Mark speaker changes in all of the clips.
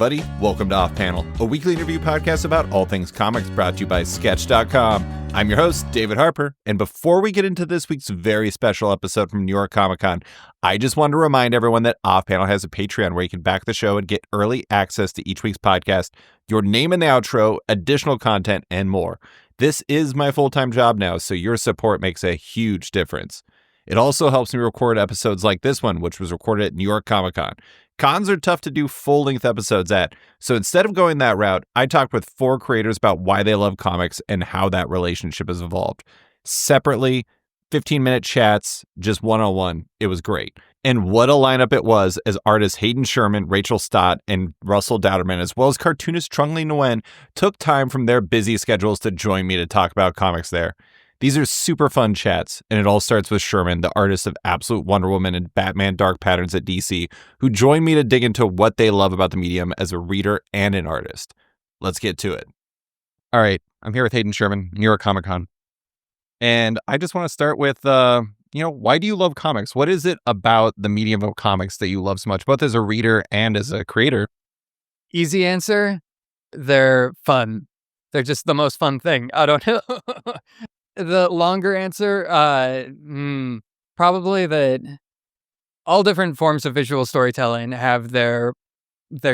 Speaker 1: everybody. Welcome to Off Panel, a weekly interview podcast about all things comics brought to you by Sketch.com. I'm your host, David Harper, and before we get into this week's very special episode from New York Comic Con, I just wanted to remind everyone that Off Panel has a Patreon where you can back the show and get early access to each week's podcast, your name in the outro, additional content, and more. This is my full-time job now, so your support makes a huge difference. It also helps me record episodes like this one, which was recorded at New York Comic Con. Cons are tough to do full-length episodes at, so instead of going that route, I talked with 4 creators about why they love comics and how that relationship has evolved. Separately, 15-minute chats, just one-on-one. It was great. And what a lineup it was, as artists Hayden Sherman, Rachael Stott, and Russell Dauterman, as well as cartoonist Trung Le Nguyen, took time from their busy schedules to join me to talk about comics there. These are super fun chats, and it all starts with Sherman, the artist of Absolute Wonder Woman and Batman Dark Patterns at DC, who joined me to dig into what they love about the medium as a reader and an artist. Let's get to it. All right, I'm here with Hayden Sherman, New York Comic Con. And I just want to start with, why do you love comics? What is it about the medium of comics that you love so much, both as a reader and as a creator?
Speaker 2: Easy answer, they're fun. They're just the most fun thing. I don't know. The longer answer, probably that all different forms of visual storytelling have their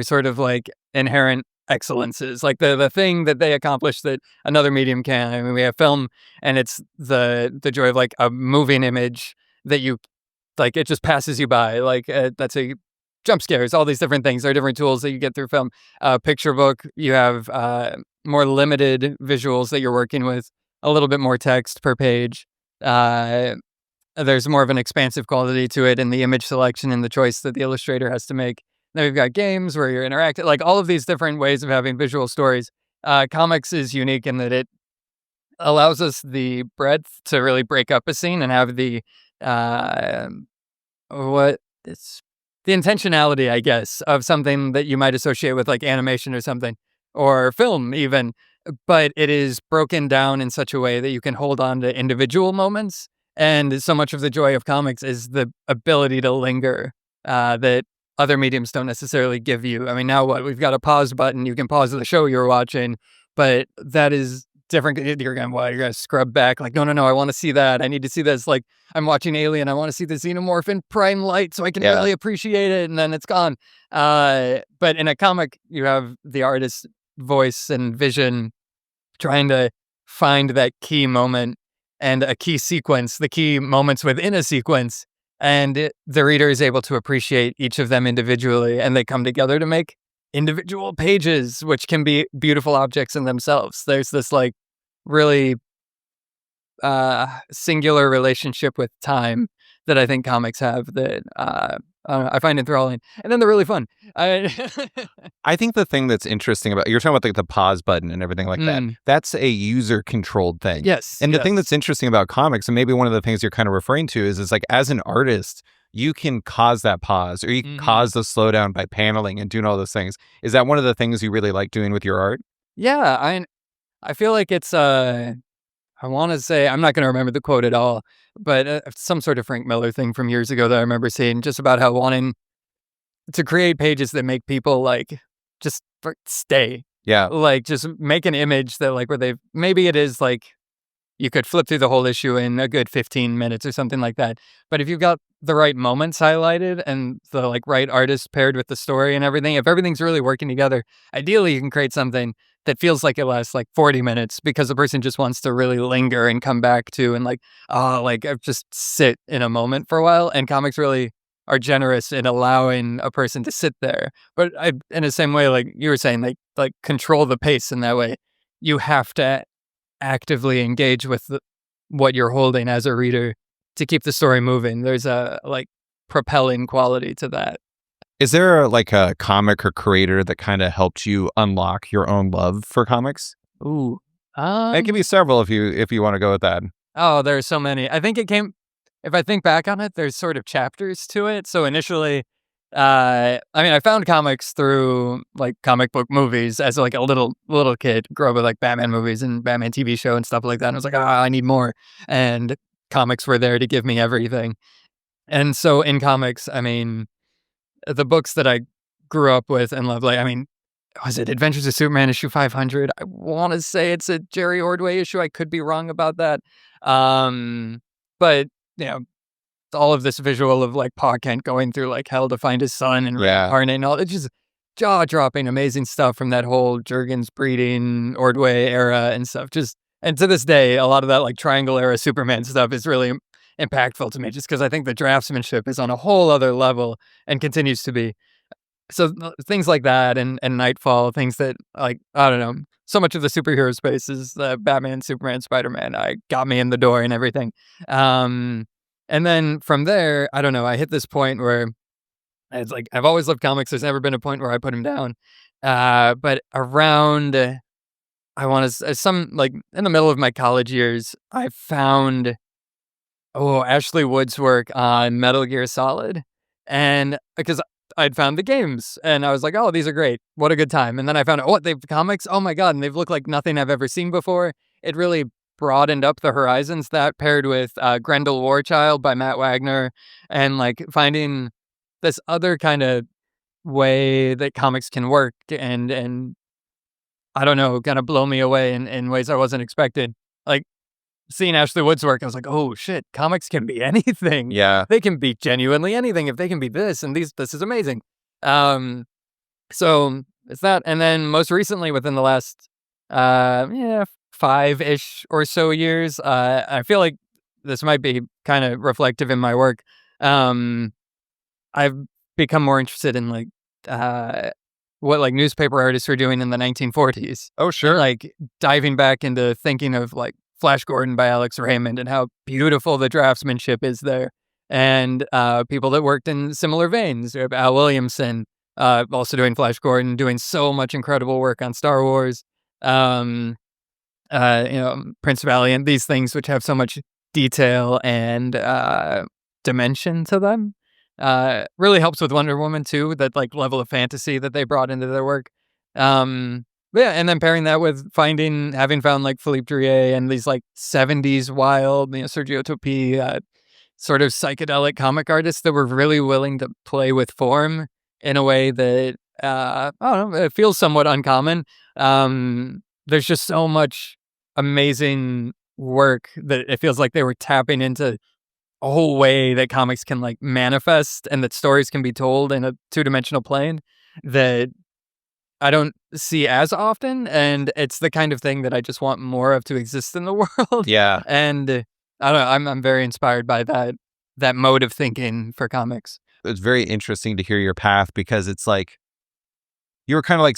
Speaker 2: sort of like inherent excellences, like the thing that they accomplish that another medium can. I mean, we have film, and it's the joy of like a moving image that you like, it just passes you by. Like that's a jump scares, all these different things. There are different tools that you get through film. Picture book, you have more limited visuals that you're working with. A little bit more text per page. There's more of an expansive quality to it in the image selection and the choice that the illustrator has to make. Then we've got games where you're interacting, like all of these different ways of having visual stories. Comics is unique in that it allows us the breadth to really break up a scene and have the intentionality, I guess, of something that you might associate with like animation or something, or film even. But it is broken down in such a way that you can hold on to individual moments. And so much of the joy of comics is the ability to linger that other mediums don't necessarily give you. I mean, now what? We've got a pause button. You can pause the show you're watching, but that is different. You're going to scrub back. Like, no, I want to see that. I need to see this. Like, I'm watching Alien. I want to see the xenomorph in prime light so I can really appreciate it. And then it's gone. But in a comic, you have the artist's voice and vision trying to find that key moment and a key sequence, the key moments within a sequence, and the reader is able to appreciate each of them individually, and they come together to make individual pages, which can be beautiful objects in themselves. There's this like really singular relationship with time that I think comics have that I find enthralling, and then they're really fun.
Speaker 1: I think the thing that's interesting about, you're talking about like the pause button and everything like that. That's a user-controlled thing.
Speaker 2: Yes.
Speaker 1: And the thing that's interesting about comics, and maybe one of the things you're kind of referring to, is like as an artist, you can cause that pause, or you can cause the slowdown by paneling and doing all those things. Is that one of the things you really like doing with your art?
Speaker 2: Yeah, I feel like it's I want to say, I'm not going to remember the quote at all, but some sort of Frank Miller thing from years ago that I remember seeing, just about how wanting to create pages that make people like just stay.
Speaker 1: Yeah.
Speaker 2: Like just make an image that like where maybe it is like you could flip through the whole issue in a good 15 minutes or something like that. But if you've got the right moments highlighted and the like right artist paired with the story and everything, if everything's really working together, ideally you can create something that feels like it lasts like 40 minutes because the person just wants to really linger and come back to and just sit in a moment for a while. And comics really are generous in allowing a person to sit there. But in the same way, like you were saying, like control the pace in that way. You have to actively engage with what you're holding as a reader to keep the story moving. There's a like propelling quality to that.
Speaker 1: Is there like a comic or creator that kind of helped you unlock your own love for comics?
Speaker 2: Ooh,
Speaker 1: it can be several if you want to go with that.
Speaker 2: Oh, there are so many. I think if I think back on it, there's sort of chapters to it. So initially, I found comics through like comic book movies as like a little kid. Grew up with like Batman movies and Batman TV show and stuff like that. And I was like, I need more. And comics were there to give me everything. And so in comics, I mean, the books that I grew up with and loved, like, I mean, was it Adventures of Superman issue 500? I want to say it's a Jerry Ordway issue. I could be wrong about that. But, all of this visual of like Pa Kent going through like hell to find his son and reincarnate and all, it's just jaw-dropping, amazing stuff from that whole Jurgens breeding Ordway era and stuff. And to this day, a lot of that like Triangle era Superman stuff is really impactful to me, just because I think the draftsmanship is on a whole other level and continues to be. So things like that and Nightfall, things that, like, I don't know, so much of the superhero space is Batman, Superman, Spider-Man. Got me in the door and everything. And then from there, I don't know, I hit this point where it's like, I've always loved comics. There's never been a point where I put them down. But around, I want to, some, like, in the middle of my college years, I found, Ashley Wood's work on Metal Gear Solid. And because I'd found the games and I was like, oh, these are great. What a good time. And then I found out, they've comics? Oh my God. And they've looked like nothing I've ever seen before. It really broadened up the horizons, that paired with Grendel Warchild by Matt Wagner, and like finding this other kind of way that comics can work and I don't know, kind of blow me away in ways I wasn't expecting. Like, seeing Ashley Wood's work, I was like, oh shit, comics can be anything.
Speaker 1: Yeah.
Speaker 2: They can be genuinely anything if they can be this, and this is amazing. So it's that. And then most recently, within the last 5-ish or so years, I feel like this might be kind of reflective in my work. I've become more interested in like what like newspaper artists were doing in the 1940s.
Speaker 1: Oh, sure.
Speaker 2: Like diving back into thinking of like Flash Gordon by Alex Raymond and how beautiful the draftsmanship is there. And people that worked in similar veins. Al Williamson, also doing Flash Gordon, doing so much incredible work on Star Wars. Prince Valiant, these things which have so much detail and dimension to them. Really helps with Wonder Woman too, that like level of fantasy that they brought into their work. And then pairing that with having found like Philippe Drouillet and these like 70s wild, Sergio Topi, sort of psychedelic comic artists that were really willing to play with form in a way that, I don't know, it feels somewhat uncommon. There's just so much amazing work that it feels like they were tapping into a whole way that comics can like manifest and that stories can be told in a two-dimensional plane that I don't see as often, and it's the kind of thing that I just want more of to exist in the world.
Speaker 1: Yeah.
Speaker 2: And I don't know, I'm very inspired by that mode of thinking for comics.
Speaker 1: It's very interesting to hear your path, because it's like you were kind of like,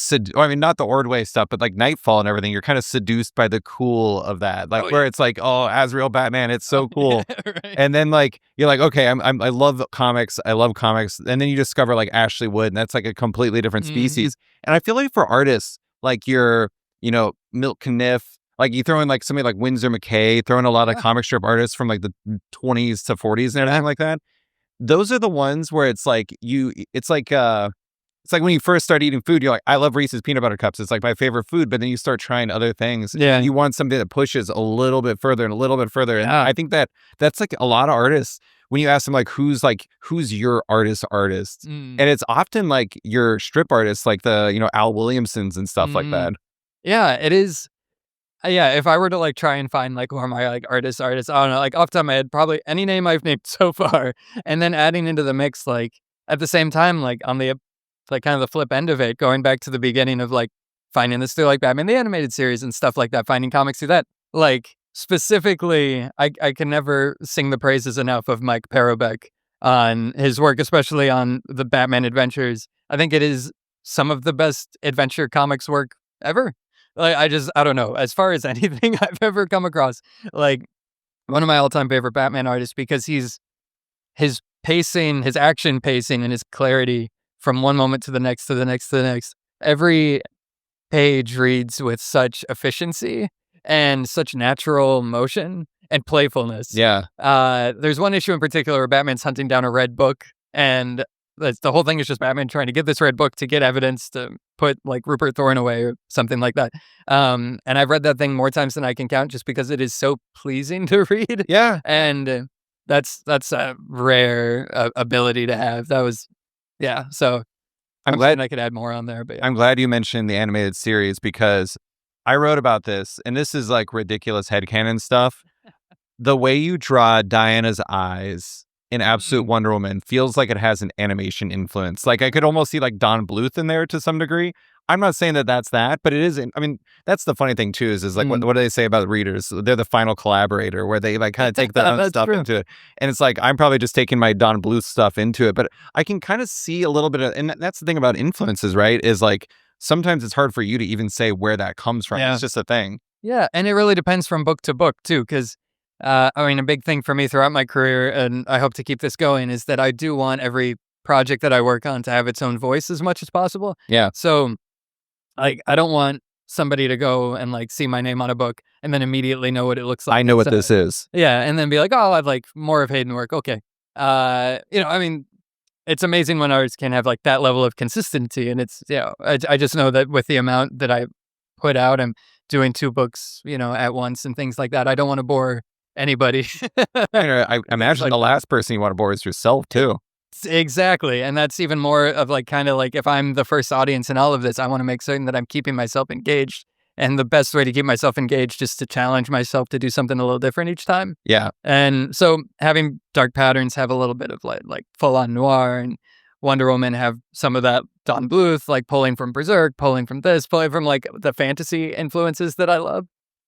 Speaker 1: not the Ordway stuff, but like Nightfall and everything. You're kind of seduced by the cool of that, like where it's like, oh, Azrael Batman, it's so cool. Right. And then like you're like, okay, I love comics, and then you discover like Ashley Wood, and that's like a completely different species. And I feel like for artists like your, Milt Caniff, like you throw in like somebody like Winsor McKay, throw in a lot of comic strip artists from like the 20s to 40s and everything like that. Those are the ones where it's like it's like when you first start eating food, you're like, I love Reese's peanut butter cups. It's like my favorite food. But then you start trying other things. Yeah. You want something that pushes a little bit further and a little bit further. And I think that's like a lot of artists. When you ask them like, who's your artist? And it's often like your strip artists, like the, Al Williamsons and stuff like that.
Speaker 2: Yeah, it is. Yeah, if I were to like try and find like who are my like artists, I don't know, like off the top of my head, probably any name I've named so far. And then adding into the mix, like at the same time, like on the like kind of the flip end of it, going back to the beginning of like finding this through like Batman the Animated Series and stuff like that, finding comics through that. Like specifically, I can never sing the praises enough of Mike Parobeck on his work, especially on the Batman Adventures. I think it is some of the best adventure comics work ever. Like I don't know, as far as anything I've ever come across, like one of my all-time favorite Batman artists, because his pacing, his action pacing and his clarity from one moment to the next, to the next, to the next. Every page reads with such efficiency and such natural motion and playfulness.
Speaker 1: Yeah.
Speaker 2: There's one issue in particular where Batman's hunting down a red book, and the whole thing is just Batman trying to get this red book to get evidence to put like Rupert Thorne away or something like that. And I've read that thing more times than I can count, just because it is so pleasing to read.
Speaker 1: Yeah.
Speaker 2: And that's a rare ability to have. That was. Yeah, so I'm glad I could add more on there. But yeah.
Speaker 1: I'm glad you mentioned the animated series because I wrote about this, and this is like ridiculous headcanon stuff. The way you draw Diana's eyes in Absolute Wonder Woman feels like it has an animation influence. Like I could almost see like Don Bluth in there to some degree. I'm not saying that that's that, but it isn't. I mean, that's the funny thing too is like what do they say about readers? They're the final collaborator where they like kind of take their own stuff into it. And it's like, I'm probably just taking my Don Bluth stuff into it, but I can kind of see a little bit of, and that's the thing about influences, right? Is like, sometimes it's hard for you to even say where that comes from. Yeah. It's just a thing.
Speaker 2: Yeah. And it really depends from book to book too. Cause I mean, a big thing for me throughout my career, and I hope to keep this going, is that I do want every project that I work on to have its own voice as much as possible.
Speaker 1: Yeah.
Speaker 2: So like, I don't want somebody to go and like see my name on a book and then immediately know what it looks like.
Speaker 1: I know what this is.
Speaker 2: Yeah. And then be like, oh, I'd like more of Hayden work. Okay. I mean, it's amazing when artists can have like that level of consistency. And it's, I just know that with the amount that I put out, I'm doing 2 books, at once and things like that. I don't want to bore anybody.
Speaker 1: I imagine like, the last person you want to bore is yourself too.
Speaker 2: Exactly. And that's even more of like kind of like if I'm the first audience in all of this, I want to make certain that I'm keeping myself engaged. And the best way to keep myself engaged is to challenge myself to do something a little different each time.
Speaker 1: Yeah.
Speaker 2: And so having Dark Patterns have a little bit of like full on noir, and Wonder Woman have some of that Don Bluth, like pulling from Berserk, pulling from this, pulling from like the fantasy influences that I love.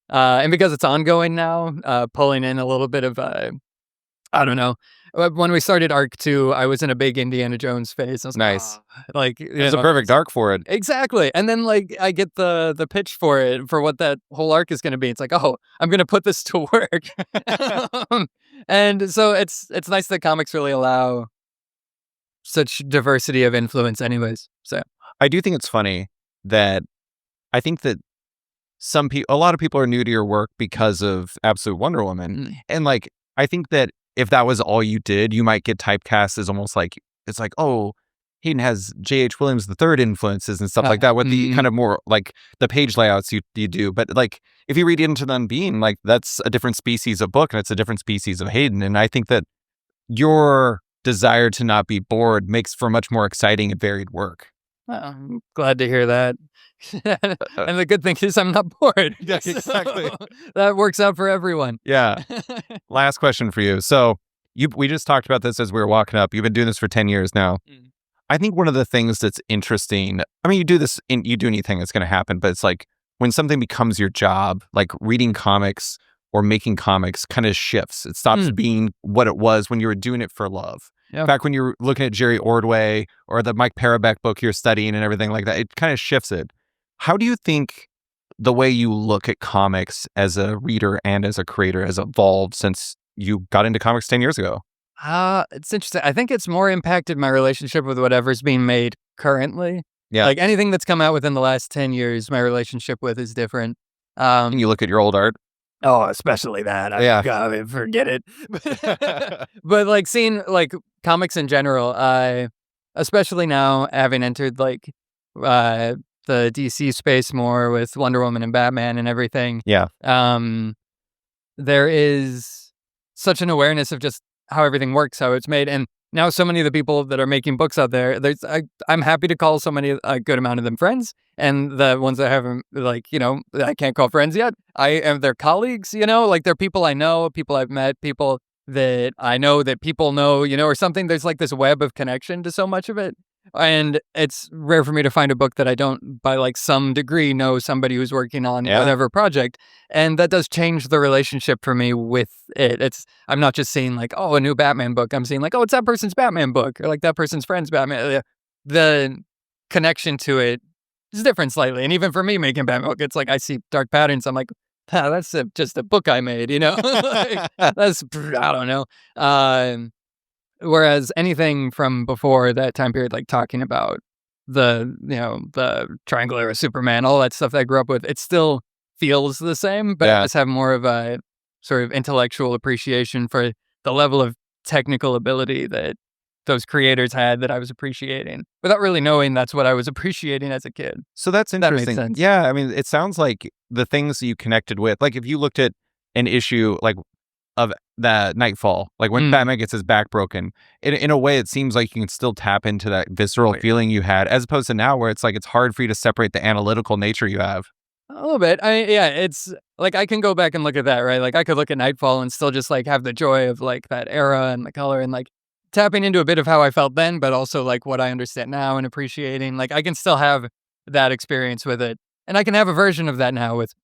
Speaker 2: And because it's ongoing now, pulling in a little bit of, I don't know. When we started Arc 2, I was in a big Indiana Jones phase. I was
Speaker 1: nice.
Speaker 2: Like,
Speaker 1: it's a perfect arc for it.
Speaker 2: Exactly. And then like I get the pitch for it, for what that whole arc is going to be. It's like, oh, I'm going to put this to work. And so it's nice that comics really allow such diversity of influence anyways. So
Speaker 1: I do think it's funny that I think that a lot of people are new to your work because of Absolute Wonder Woman. And like, I think that if that was all you did, you might get typecast as almost like, it's like, oh, Hayden has J.H. Williams III influences and stuff like that with the kind of more like the page layouts you do. But like, if you read Into the Unbeing, like that's a different species of book and it's a different species of Hayden. And I think that your desire to not be bored makes for much more exciting and varied work.
Speaker 2: I'm glad to hear that. And the good thing is I'm not bored.
Speaker 1: Yeah, exactly.
Speaker 2: So that works out for everyone.
Speaker 1: Yeah. Last question for you. So we just talked about this as we were walking up. You've been doing this for 10 years now. I think one of the things that's interesting, I mean, you do anything, it's going to happen, but it's like when something becomes your job, like reading comics or making comics kind of shifts. It stops being what it was when you were doing it for love.
Speaker 2: Yep.
Speaker 1: Back when you're looking at Jerry Ordway or the Mike Parobeck book you're studying and everything like that, it kind of shifts it. How do you think the way you look at comics as a reader and as a creator has evolved since you got into comics 10 years ago?
Speaker 2: It's interesting. I think it's more impacted my relationship with whatever's being made currently.
Speaker 1: Yeah.
Speaker 2: Like anything that's come out within the last 10 years, my relationship with is different.
Speaker 1: And you look at your old art.
Speaker 2: Oh, especially that. God, forget it. But like seeing like comics in general, especially now having entered like the DC space more with Wonder Woman and Batman and everything.
Speaker 1: Yeah.
Speaker 2: There is such an awareness of just how everything works, how it's made. And now so many of the people that are making books out there, I'm happy to call a good amount of them friends. And the ones that haven't, like, I can't call friends yet, I am their colleagues, like they're people I know, people I've met, people that I know that people know, or something. There's like this web of connection to so much of it. And it's rare for me to find a book that I don't, by like some degree, know somebody who's working on whatever project. And that does change the relationship for me with it. I'm not just seeing like, oh, a new Batman book. I'm seeing like, oh, it's that person's Batman book, or like that person's friend's Batman. The connection to it is different slightly. And even for me making Batman book, it's like I see Dark Patterns. I'm like, that's just a book I made, like, that's, I don't know. Whereas anything from before that time period, like talking about the Triangle Era Superman, all that stuff that I grew up with, it still feels the same, but I just have more of a sort of intellectual appreciation for the level of technical ability that those creators had that I was appreciating without really knowing that's what I was appreciating as a kid.
Speaker 1: So that's interesting.
Speaker 2: That makes sense.
Speaker 1: Yeah, I mean, it sounds like the things you connected with, like if you looked at an issue like of that Nightfall, like when Batman gets his back broken. In a way, it seems like you can still tap into that visceral feeling you had, as opposed to now where it's like it's hard for you to separate the analytical nature you have.
Speaker 2: A little bit. It's like I can go back and look at that, right? Like I could look at Nightfall and still just like have the joy of like that era and the color and like tapping into a bit of how I felt then, but also like what I understand now and appreciating. Like I can still have that experience with it. And I can have a version of that now with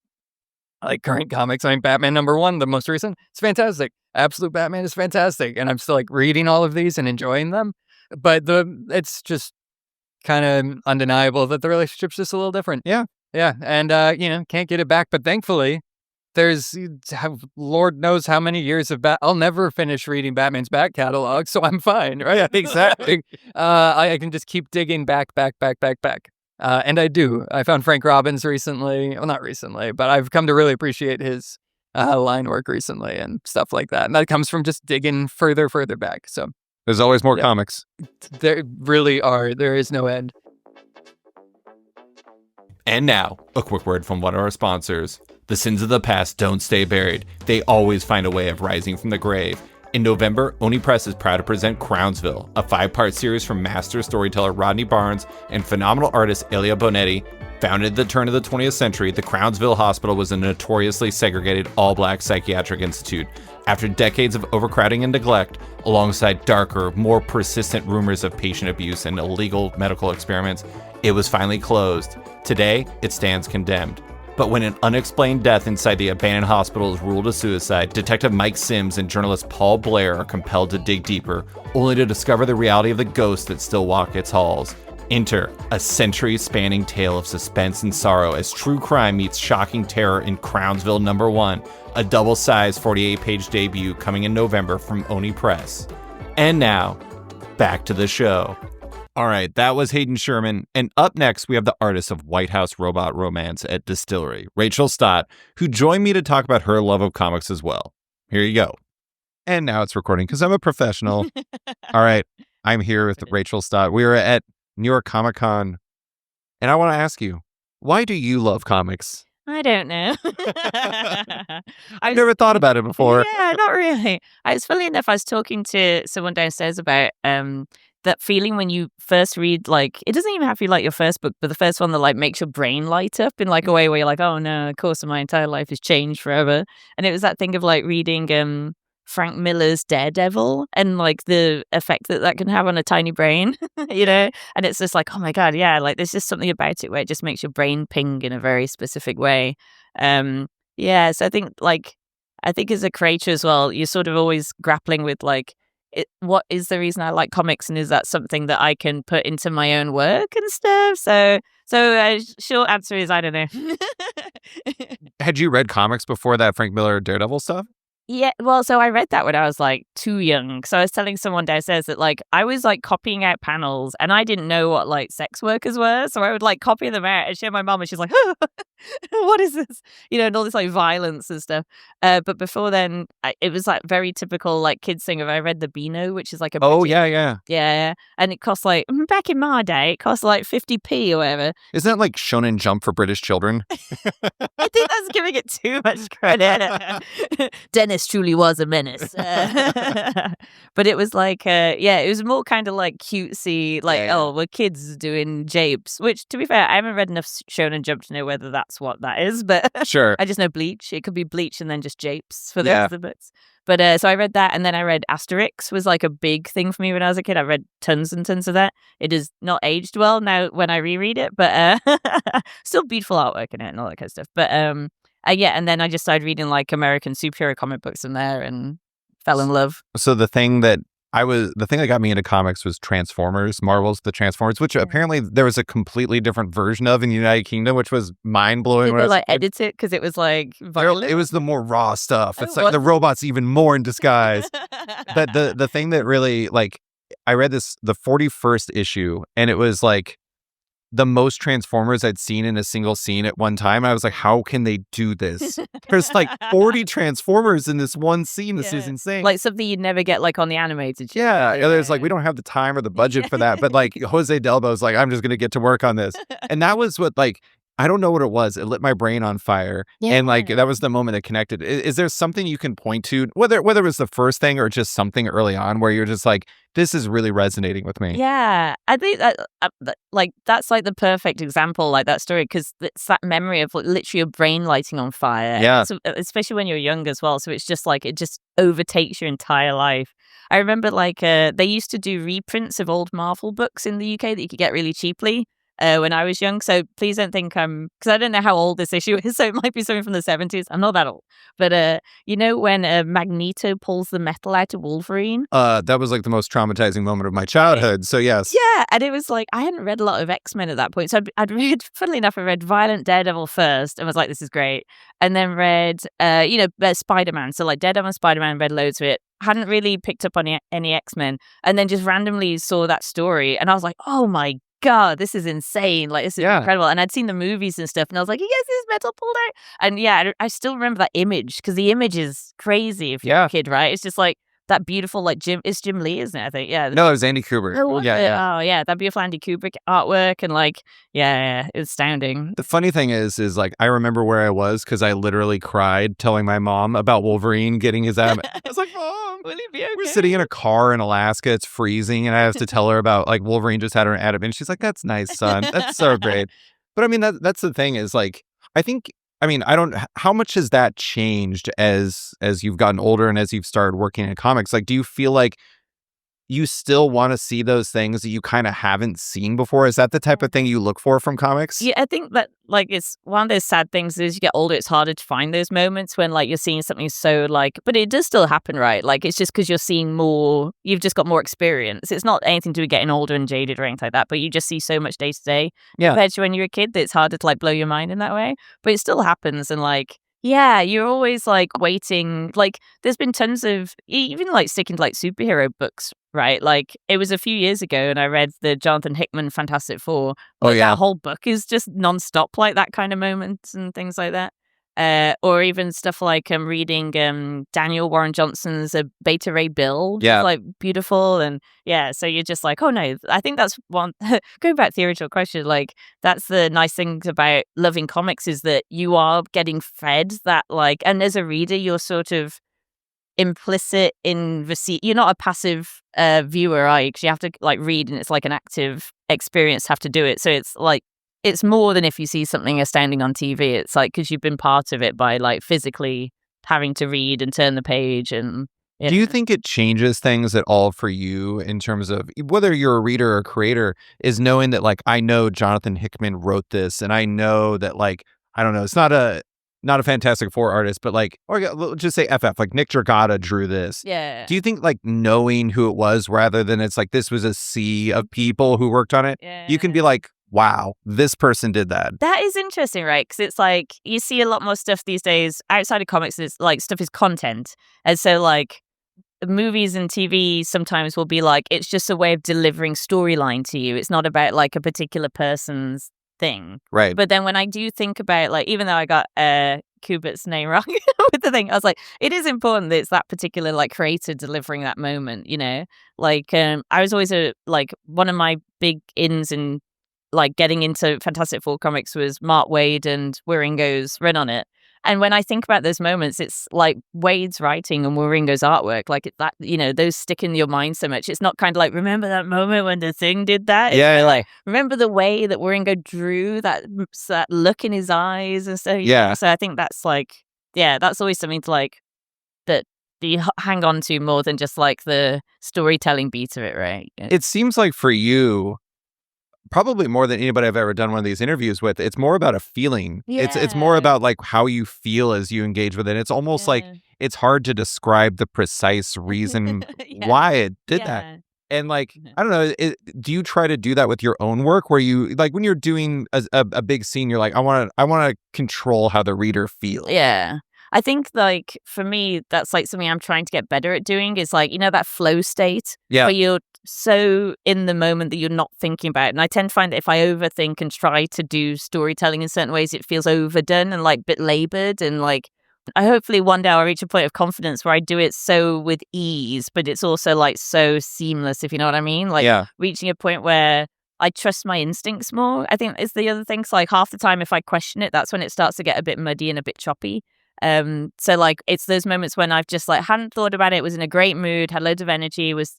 Speaker 2: like current comics. I mean, Batman #1, the most recent, it's fantastic. Absolute Batman is fantastic. And I'm still like reading all of these and enjoying them. But it's just kind of undeniable that the relationship's just a little different.
Speaker 1: Yeah.
Speaker 2: Yeah. And, can't get it back. But thankfully, there's Lord knows how many years of I'll never finish reading Batman's back catalog, so I'm fine, right?
Speaker 1: Yeah, exactly.
Speaker 2: I can just keep digging back. And I do. I found Frank Robbins recently. Well, not recently, but I've come to really appreciate his line work recently and stuff like that. And that comes from just digging further back. So
Speaker 1: there's always more comics.
Speaker 2: There really are. There is no end.
Speaker 1: And now, a quick word from one of our sponsors. The sins of the past don't stay buried. They always find a way of rising from the grave. In November, Oni Press is proud to present Crownsville, a 5-part series from master storyteller Rodney Barnes and phenomenal artist Elia Bonetti. Founded at the turn of the 20th century, the Crownsville Hospital was a notoriously segregated all-black psychiatric institute. After decades of overcrowding and neglect, alongside darker, more persistent rumors of patient abuse and illegal medical experiments, it was finally closed. Today, it stands condemned. But when an unexplained death inside the abandoned hospital is ruled a suicide, Detective Mike Sims and journalist Paul Blair are compelled to dig deeper, only to discover the reality of the ghosts that still walk its halls. Enter a century-spanning tale of suspense and sorrow as true crime meets shocking terror in Crownsville #1, a double-sized 48-page debut coming in November from Oni Press. And now, back to the show. All right, that was Hayden Sherman. And up next, we have the artist of White House Robot Romance at Distillery, Rachael Stott, who joined me to talk about her love of comics as well. Here you go. And now it's recording because I'm a professional. All right, I'm here with Rachael Stott. We are at New York Comic Con. And I want to ask you, why do you love comics?
Speaker 3: I don't know.
Speaker 1: I've never thought about it before.
Speaker 3: Yeah, not really. Funny enough, I was talking to someone downstairs about that feeling when you first read, like, it doesn't even have to be like your first book, but the first one that like makes your brain light up in like a way where you're like, oh no, of course my entire life has changed forever. And it was that thing of like reading Frank Miller's Daredevil and like the effect that can have on a tiny brain, and it's just like, oh my God, yeah, like there's just something about it where it just makes your brain ping in a very specific way. So I think as a creator as well, you're sort of always grappling with like, what is the reason I like comics, and is that something that I can put into my own work and stuff? So short answer is I don't know.
Speaker 1: Had you read comics before that Frank Miller Daredevil stuff?
Speaker 3: Yeah, well, so I read that when I was like too young. So I was telling someone downstairs that like I was like copying out panels and I didn't know what like sex workers were. So I would like copy them out and show my mom and she's like, oh, what is this? And all this like violence and stuff. But before then, it was like very typical like kids thing of I read the Beano, which is like a
Speaker 1: British,
Speaker 3: yeah. And it costs like, back in my day, it cost like 50p or whatever.
Speaker 1: Isn't that like Shonen Jump for British children?
Speaker 3: I think that's giving it too much credit. Dennis truly was a menace. But it was like, it was more kind of like cutesy, like, we're kids doing japes, which to be fair, I haven't read enough Shonen Jump to know whether that's what that is, but
Speaker 1: sure.
Speaker 3: I just know Bleach. It could be Bleach and then just japes for the rest of the books. But so I read that, and then I read Asterix was like a big thing for me when I was a kid. I read tons and tons of that. It is not aged well now when I reread it, but still beautiful artwork in it and all that kind of stuff. But and then I just started reading like American superhero comic books in there and fell in love.
Speaker 1: So the thing that got me into comics was Transformers, Marvel's The Transformers, which apparently there was a completely different version of in the United Kingdom, which was mind-blowing.
Speaker 3: Did they like edit it because it was like violent?
Speaker 1: It was the more raw stuff. It's like the robot's even more in disguise. But the thing that really, like, I read the 41st issue, and it was like the most Transformers I'd seen in a single scene at one time. I was like, how can they do this? There's like 40 Transformers in this one scene. This is insane.
Speaker 3: Like something you'd never get like on the animated show.
Speaker 1: There's like, we don't have the time or the budget for that. But like Jose Delbo's like, I'm just going to get to work on this. And that was what like, I don't know what it was. It lit my brain on fire.
Speaker 3: Yeah.
Speaker 1: And like, that was the moment that connected. Is there something you can point to, whether it was the first thing or just something early on where you're just like, this is really resonating with me?
Speaker 3: Yeah, I think that like that's like the perfect example, like that story, because it's that memory of like, literally your brain lighting on fire.
Speaker 1: Yeah.
Speaker 3: So, especially when you're young as well. So it's just like it just overtakes your entire life. I remember like they used to do reprints of old Marvel books in the UK that you could get really cheaply. When I was young. So please don't think because I don't know how old this issue is, so it might be something from the 70s. I'm not that old. But you know when Magneto pulls the metal out of Wolverine?
Speaker 1: That was like the most traumatizing moment of my childhood. So yes.
Speaker 3: Yeah, and it was like, I hadn't read a lot of X-Men at that point. So I'd read, funnily enough, I read Violent Daredevil first and was like, this is great. And then read, Spider-Man. So like Daredevil and Spider-Man, read loads of it. Hadn't really picked up on any X-Men. And then just randomly saw that story. And I was like, oh my God, this is insane. Like, this is incredible. And I'd seen the movies and stuff. And I was like, yes, this metal pulled out. And yeah, I still remember that image because the image is crazy if you're a kid, right? It's just like that beautiful, like it's Jim Lee, isn't it? I think, yeah.
Speaker 1: No, it was Andy Kubrick.
Speaker 3: Oh yeah, that beautiful Andy Kubrick artwork and like, it's astounding.
Speaker 1: The funny thing is like I remember where I was because I literally cried telling my mom about Wolverine getting his ab. I was like, Mom,
Speaker 3: will he be okay?
Speaker 1: We're sitting in a car in Alaska. It's freezing, and I have to tell her about like Wolverine just had an ad, and she's like, "That's nice, son. That's so great." But I mean, that's the thing is like I think. I mean, how much has that changed as you've gotten older and as you've started working in comics? Like, do you feel like you still want to see those things that you kind of haven't seen before? Is that the type of thing you look for from comics?
Speaker 3: Yeah, I think that like it's one of those sad things is you get older, it's harder to find those moments when like you're seeing something so like, but it does still happen, right? Like it's just because you're seeing more, you've just got more experience. It's not anything to do with getting older and jaded or anything like that, but you just see so much day to day compared to when you're a kid that it's harder to like blow your mind in that way. But it still happens and like, yeah, you're always like waiting. Like there's been tons of even like sticking to like superhero books, right? Like it was a few years ago and I read the Jonathan Hickman Fantastic Four. That whole book is just nonstop like that kind of moments and things like that. Or even stuff like I'm reading Daniel Warren Johnson's Beta Ray Bill.
Speaker 1: Yeah.
Speaker 3: It's like beautiful. And yeah, so you're just like, oh no, I think that's one, going back to the original question, like that's the nice thing about loving comics is that you are getting fed that like, and as a reader, you're sort of implicit in receipt. You're not a passive viewer, right? Because you have to like read and it's like an active experience to have to do it. So it's like, it's more than if you see something astounding on TV. It's like because you've been part of it by like physically having to read and turn the page. And
Speaker 1: do you think it changes things at all for you in terms of whether you're a reader or creator? Is knowing that like I know Jonathan Hickman wrote this, and I know that like I don't know, it's not a Fantastic Four artist, but like, or just say FF, like Nick Dragata drew this.
Speaker 3: Yeah.
Speaker 1: Do you think like knowing who it was rather than it's like this was a sea of people who worked on it, you can be like, wow, this person did that.
Speaker 3: That is interesting, right? Because it's like you see a lot more stuff these days outside of comics. It's like stuff is content, and so like movies and TV sometimes will be like it's just a way of delivering storyline to you. It's not about like a particular person's thing,
Speaker 1: right?
Speaker 3: But then when I do think about like, even though I got Kubert's name wrong with the thing, I was like, it is important that it's that particular like creator delivering that moment, you know. Like I was always like one of my big ins in like getting into Fantastic Four comics was Mark Waid and Wieringo's run on it. And when I think about those moments, it's like Wade's writing and Wieringo's artwork, like that, you know, those stick in your mind so much. It's not kind of like, remember that moment when the Thing did that?
Speaker 1: It's
Speaker 3: like, remember the way that Wieringo drew that look in his eyes and stuff?
Speaker 1: Yeah.
Speaker 3: So I think that's like, that's always something to like, that you hang on to more than just like the storytelling beat of it, right? Yeah.
Speaker 1: It seems like for you, probably more than anybody I've ever done one of these interviews with, it's more about a feeling. It's more about like how you feel as you engage with it. It's almost like it's hard to describe the precise reason why it did that. And like, I don't know, do you try to do that with your own work where you like when you're doing a big scene, you're like, I want to control how the reader feels.
Speaker 3: Yeah. I think like for me, that's like something I'm trying to get better at doing is like, you know, that flow state where you're so in the moment that you're not thinking about it. And I tend to find that if I overthink and try to do storytelling in certain ways, it feels overdone and like a bit labored. And like, I hopefully one day I'll reach a point of confidence where I do it so with ease, but it's also like so seamless, if you know what I mean? Like reaching a point where I trust my instincts more. I think it's the other thing. So like half the time, if I question it, that's when it starts to get a bit muddy and a bit choppy. So like it's those moments when I've just like hadn't thought about it, was in a great mood, had loads of energy, was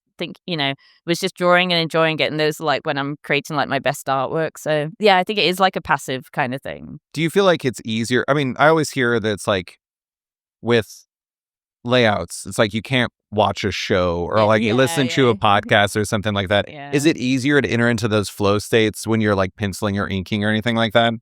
Speaker 3: just drawing and enjoying it. And those are like when I'm creating like my best artwork. So yeah, I think it is like a passive kind of thing.
Speaker 1: Do you feel like it's easier? I mean, I always hear that it's like with layouts, it's like you can't watch a show or like you listen to a podcast or something like that.
Speaker 3: Yeah.
Speaker 1: Is it easier to enter into those flow states when you're like penciling or inking or anything like that?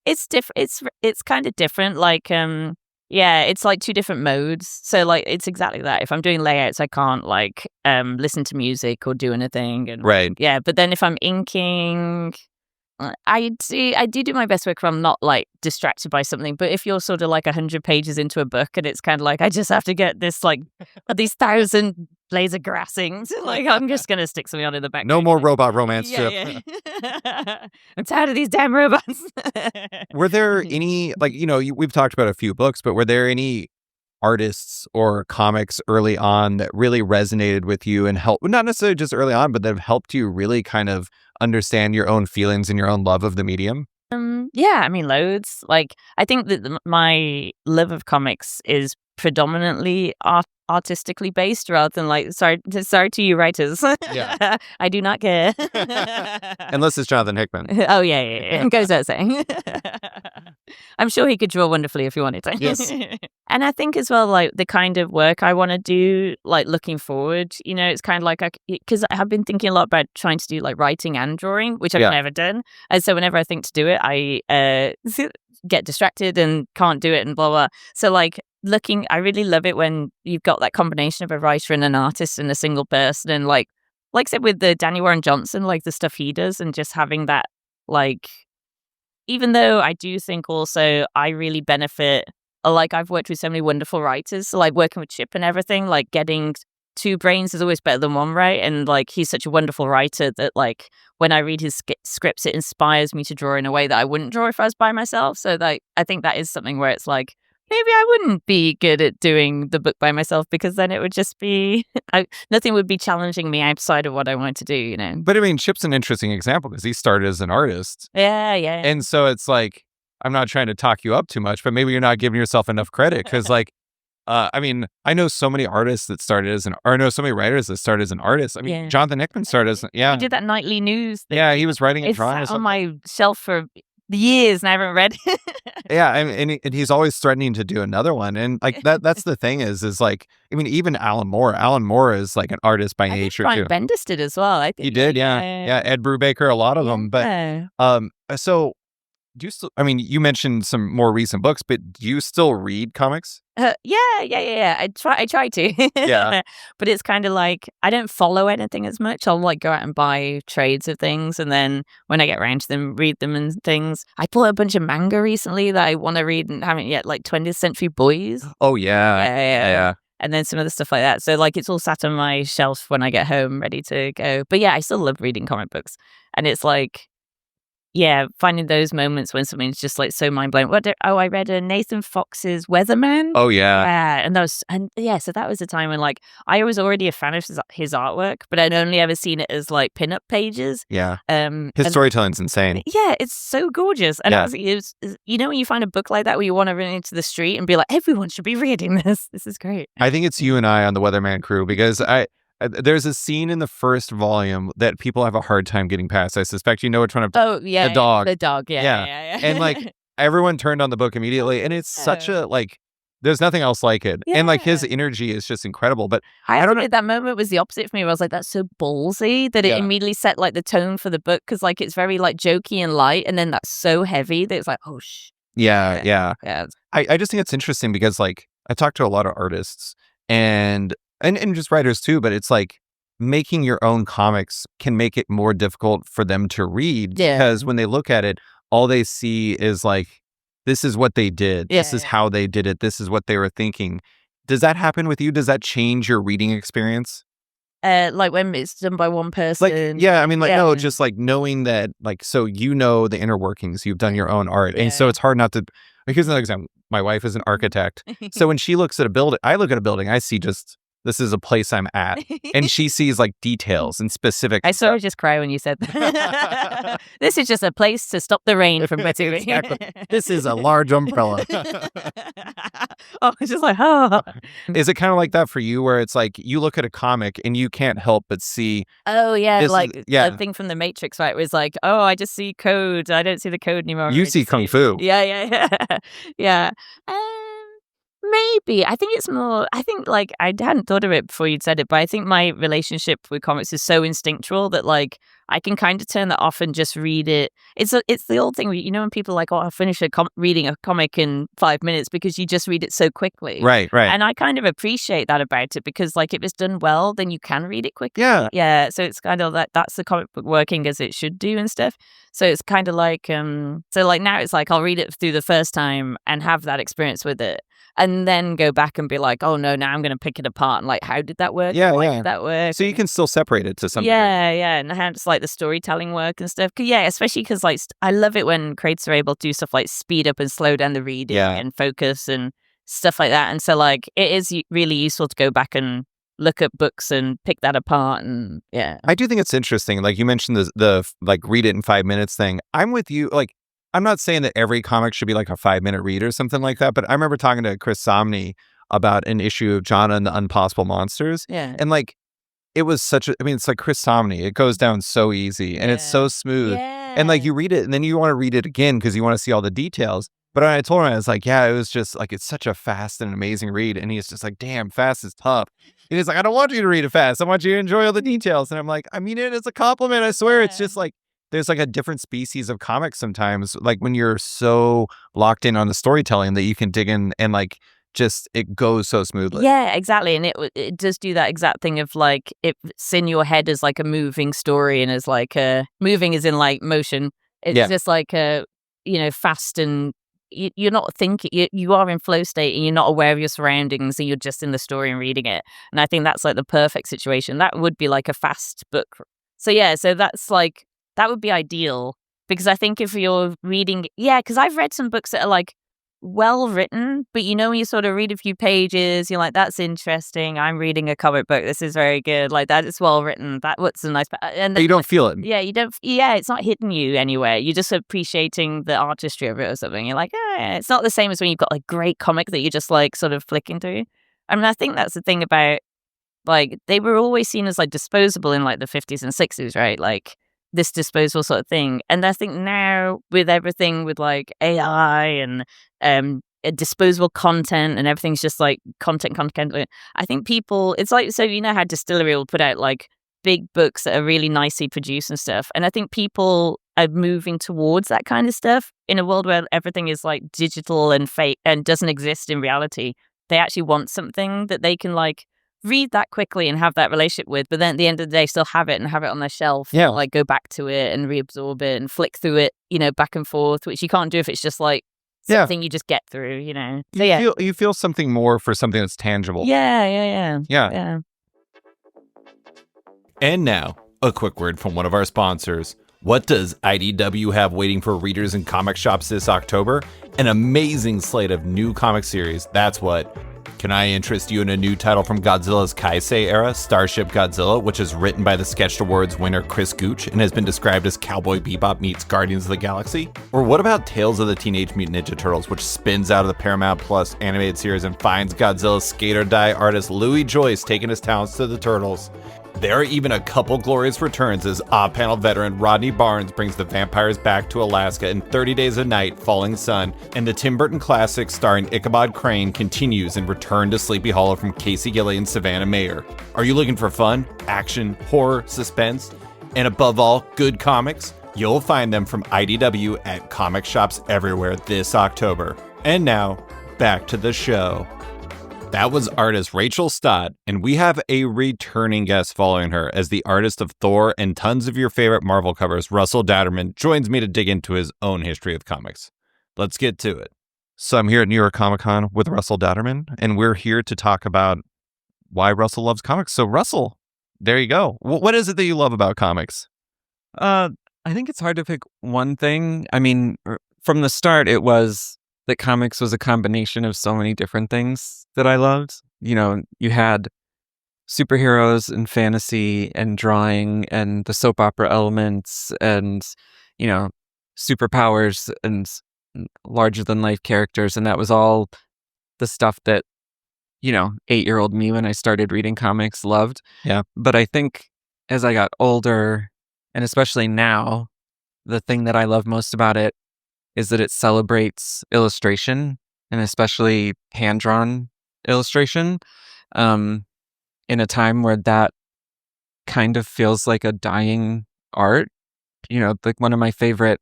Speaker 3: It's different. It's kind of different. Like, it's like two different modes. So like, it's exactly that. If I'm doing layouts, I can't like listen to music or do anything. And,
Speaker 1: right.
Speaker 3: Yeah. But then if I'm inking, I do my best work if I'm not like distracted by something. But if you're sort of like 100 pages into a book and it's kind of like I just have to get this like these 1,000 laser grassings, like I'm just gonna stick something on in the back.
Speaker 1: No more robot romance
Speaker 3: yeah,
Speaker 1: strip.
Speaker 3: Yeah. I'm tired of these damn robots.
Speaker 1: Were there any like we've talked about a few books, but were there any artists or comics early on that really resonated with you and helped, not necessarily just early on, but that have helped you really kind of understand your own feelings and your own love of the medium?
Speaker 3: Yeah, I mean, loads. Like, I think that my love of comics is predominantly artistically based rather than like, sorry to you writers.
Speaker 1: Yeah.
Speaker 3: I do not care.
Speaker 1: Unless it's Jonathan Hickman.
Speaker 3: Oh, yeah. It goes without saying. I'm sure he could draw wonderfully if he wanted to.
Speaker 1: Yes.
Speaker 3: And I think as well, like the kind of work I want to do, like looking forward, it's kind of like, because I have been thinking a lot about trying to do like writing and drawing, which I've never done. And so whenever I think to do it, I get distracted and can't do it and blah, blah. So like I really love it when you've got that combination of a writer and an artist and a single person. And like I said, with the Danny Warren Johnson, like the stuff he does and just having that, like, even though I do think also I really benefit, like I've worked with so many wonderful writers, so like working with Chip and everything, like getting two brains is always better than one, right? And like he's such a wonderful writer that like when I read his scripts, it inspires me to draw in a way that I wouldn't draw if I was by myself. So like I think that is something where it's like, maybe I wouldn't be good at doing the book by myself because then it would just be, nothing would be challenging me outside of what I want to do,
Speaker 1: But I mean, Chip's an interesting example because he started as an artist.
Speaker 3: Yeah.
Speaker 1: And so it's like, I'm not trying to talk you up too much, but maybe you're not giving yourself enough credit because like, I mean, I know so many artists that started as I know so many writers that started as an artist. I mean, Jonathan Hickman started as,
Speaker 3: He did that nightly news thing.
Speaker 1: Yeah, he was writing and drawing.
Speaker 3: It's on my shelf for years and I haven't read it.
Speaker 1: Yeah, and he's always threatening to do another one. And like that's the thing is like, I mean, even Alan Moore is like an artist by nature
Speaker 3: Brian
Speaker 1: too.
Speaker 3: Bendis did as well, I think.
Speaker 1: He did, yeah. Ed Brubaker, a lot of them. But so do you still, I mean, you mentioned some more recent books, but do you still read comics?
Speaker 3: Yeah. I try to.
Speaker 1: Yeah.
Speaker 3: But it's kind of like, I don't follow anything as much. I'll like go out and buy trades of things. And then when I get around to them, read them and things. I bought a bunch of manga recently that I want to read and haven't yet, like 20th Century Boys.
Speaker 1: Oh, yeah.
Speaker 3: And then some other stuff like that. So like it's all sat on my shelf when I get home ready to go. But yeah, I still love reading comic books. And it's like, finding those moments when something's just like so mind blowing. I read Nathan Fox's Weatherman.
Speaker 1: Oh yeah,
Speaker 3: so that was a time when like I was already a fan of his artwork, but I'd only ever seen it as like pinup pages.
Speaker 1: Yeah, his storytelling's insane.
Speaker 3: Yeah, it's so gorgeous. And it was, when you find a book like that where you want to run into the street and be like, everyone should be reading this. This is great.
Speaker 1: I think it's you and I on the Weatherman crew because there's a scene in the first volume that people have a hard time getting past. I suspect you know which one I'm talking about.
Speaker 3: Oh, yeah.
Speaker 1: The dog.
Speaker 3: The dog, yeah.
Speaker 1: And like everyone turned on the book immediately. And it's such a like, there's nothing else like it.
Speaker 3: Yeah.
Speaker 1: And like his energy is just incredible. But
Speaker 3: I don't know. That moment was the opposite for me. Where I was like, that's so ballsy that it immediately set like the tone for the book because like it's very like jokey and light. And then that's so heavy that it's like, oh,
Speaker 1: Yeah. I just think it's interesting because like I talk to a lot of artists and just writers too, but it's like making your own comics can make it more difficult for them to read because when they look at it, all they see is like, this is what they did. This is how they did it. This is what they were thinking. Does that happen with you? Does that change your reading experience?
Speaker 3: Like when it's done by one person.
Speaker 1: No, just like knowing that, like, so the inner workings, you've done your own art. And so it's hard not to, like, here's another example. My wife is an architect. So when she looks at a building, I look at a building, I see just This is a place I'm at. And she sees like details and specific.
Speaker 3: I saw her just cry when you said that. This is just a place to stop the rain from hitting me.
Speaker 2: Exactly. This is a large umbrella.
Speaker 3: Oh, it's just like, oh.
Speaker 1: Is it kind of like that for you where it's like you look at a comic and you can't help but see?
Speaker 3: Oh, yeah.
Speaker 1: This
Speaker 3: Like
Speaker 1: is- yeah.
Speaker 3: the thing from The Matrix, right? Was like, oh, I just see code. I don't see the code anymore.
Speaker 1: You
Speaker 3: I
Speaker 1: see
Speaker 3: just
Speaker 1: Kung Fu.
Speaker 3: Yeah. Yeah. Maybe. I think it's more, I think like I hadn't thought of it before you'd said it, but I think my relationship with comics is so instinctual that like I can kind of turn that off and just read it. It's the old thing, you know, when people are like, oh, I'll finish reading a comic in 5 minutes because you just read it so quickly.
Speaker 1: Right.
Speaker 3: And I kind of appreciate that about it because like if it's done well, then you can read it quickly.
Speaker 1: Yeah.
Speaker 3: Yeah. So it's kind of like that's the comic book working as it should do and stuff. So it's kind of like so like now it's like I'll read it through the first time and have that experience with it. And then go back and be like, oh no, now I'm going to pick it apart and like, how did that work?
Speaker 1: Yeah,
Speaker 3: Why
Speaker 1: yeah.
Speaker 3: did that work?
Speaker 1: So you can still separate it to some degree.
Speaker 3: Yeah, and how it's like the storytelling work and stuff. Yeah, especially because like I love it when creators are able to do stuff like speed up and slow down the reading and focus and stuff like that. And so like it is really useful to go back and look at books and pick that apart. And yeah,
Speaker 1: I do think it's interesting. Like you mentioned the like read it in 5 minutes thing. I'm with you. Like I'm not saying that every comic should be like a 5-minute read or something like that, but I remember talking to Chris Somney about an issue of Jonna and the Unpossible Monsters.
Speaker 3: Yeah.
Speaker 1: And like, it was such a, I mean, it's like Chris Somney. It goes down so easy and it's so smooth.
Speaker 3: Yeah.
Speaker 1: And like you read it and then you want to read it again because you want to see all the details. But I told him, I was like, yeah, it was just like, it's such a fast and amazing read. And he's just like, damn, fast is tough. And he's like, I don't want you to read it fast. I want you to enjoy all the details. And I'm like, I mean it as a compliment. I swear. It's just like, there's like a different species of comics sometimes, like when you're so locked in on the storytelling that you can dig in and like just it goes so smoothly.
Speaker 3: Yeah, exactly. And it does do that exact thing of like it's in your head as like a moving story and as like moving is in like motion. It's just like fast and you're not thinking, you are in flow state and you're not aware of your surroundings and you're just in the story and reading it. And I think that's like the perfect situation. That would be like a fast book. So yeah, so that's like, that would be ideal because I think if you're reading, because I've read some books that are like well written, but you know, when you sort of read a few pages, you're like, that's interesting. I'm reading a comic book. This is very good. Like that is well written. What's a nice, and
Speaker 1: But you don't feel it.
Speaker 3: Yeah, you don't. Yeah, it's not hitting you anywhere. You're just appreciating the artistry of it or something. You're like, it's not the same as when you've got like great comic that you're just like sort of flicking through. I mean, I think that's the thing about like they were always seen as like disposable in like the 50s and 60s, right? Like this disposable sort of thing. And I think now with everything with like AI and disposable content and everything's just like content. I think people, it's like, so you know how Distillery will put out like big books that are really nicely produced and stuff. And I think people are moving towards that kind of stuff in a world where everything is like digital and fake and doesn't exist in reality. They actually want something that they can like read that quickly and have that relationship with, but then at the end of the day still have it and have it on their shelf.
Speaker 1: Yeah.
Speaker 3: Like go back to it and reabsorb it and flick through it, back and forth, which you can't do if it's just like something you just get through, So
Speaker 1: You feel something more for something that's tangible.
Speaker 3: Yeah.
Speaker 1: And now, a quick word from one of our sponsors. What does IDW have waiting for readers in comic shops this October? An amazing slate of new comic series, that's what. Can I interest you in a new title from Godzilla's Kaisei era, Starship Godzilla, which is written by the Sketched Awards winner Chris Gooch and has been described as Cowboy Bebop meets Guardians of the Galaxy? Or what about Tales of the Teenage Mutant Ninja Turtles, which spins out of the Paramount Plus animated series and finds Godzilla's skate or die artist Louis Joyce taking his talents to the Turtles? There are even a couple glorious returns as off-panel veteran Rodney Barnes brings the vampires back to Alaska in 30 Days of Night, Falling Sun, and the Tim Burton classic starring Ichabod Crane continues in Return to Sleepy Hollow from Casey Gilley and Savannah Mayer. Are you looking for fun, action, horror, suspense, and above all, good comics? You'll find them from IDW at comic shops everywhere this October. And now, back to the show. That was artist Rachael Stott, and we have a returning guest following her as the artist of Thor and tons of your favorite Marvel covers, Russell Dauterman, joins me to dig into his own history of comics. Let's get to it. So I'm here at New York Comic Con with Russell Dauterman, and we're here to talk about why Russell loves comics. So Russell, there you go. What is it that you love about comics?
Speaker 4: I think it's hard to pick one thing. I mean, from the start, it was that comics was a combination of so many different things that I loved. You had superheroes and fantasy and drawing and the soap opera elements and, you know, superpowers and larger than life characters. And that was all the stuff that, 8-year-old me when I started reading comics loved.
Speaker 1: Yeah.
Speaker 4: But I think as I got older, and especially now, the thing that I love most about it is that it celebrates illustration, and especially hand-drawn illustration, in a time where that kind of feels like a dying art. Like one of my favorite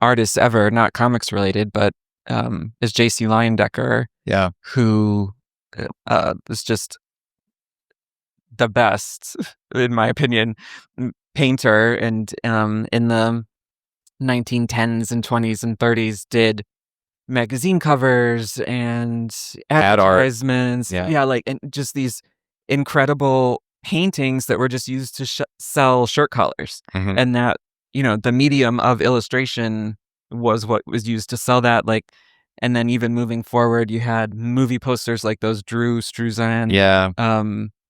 Speaker 4: artists ever, not comics related, but is J.C. Leyendecker, who is just the best, in my opinion, painter, and in the 1910s and 20s and 30s did magazine covers and
Speaker 1: Ad art.
Speaker 4: advertisements. Like, and just these incredible paintings that were just used to sell shirt collars.
Speaker 1: Mhm.
Speaker 4: And that, the medium of illustration was what was used to sell that. Like, and then even moving forward, you had movie posters like those Drew Struzan.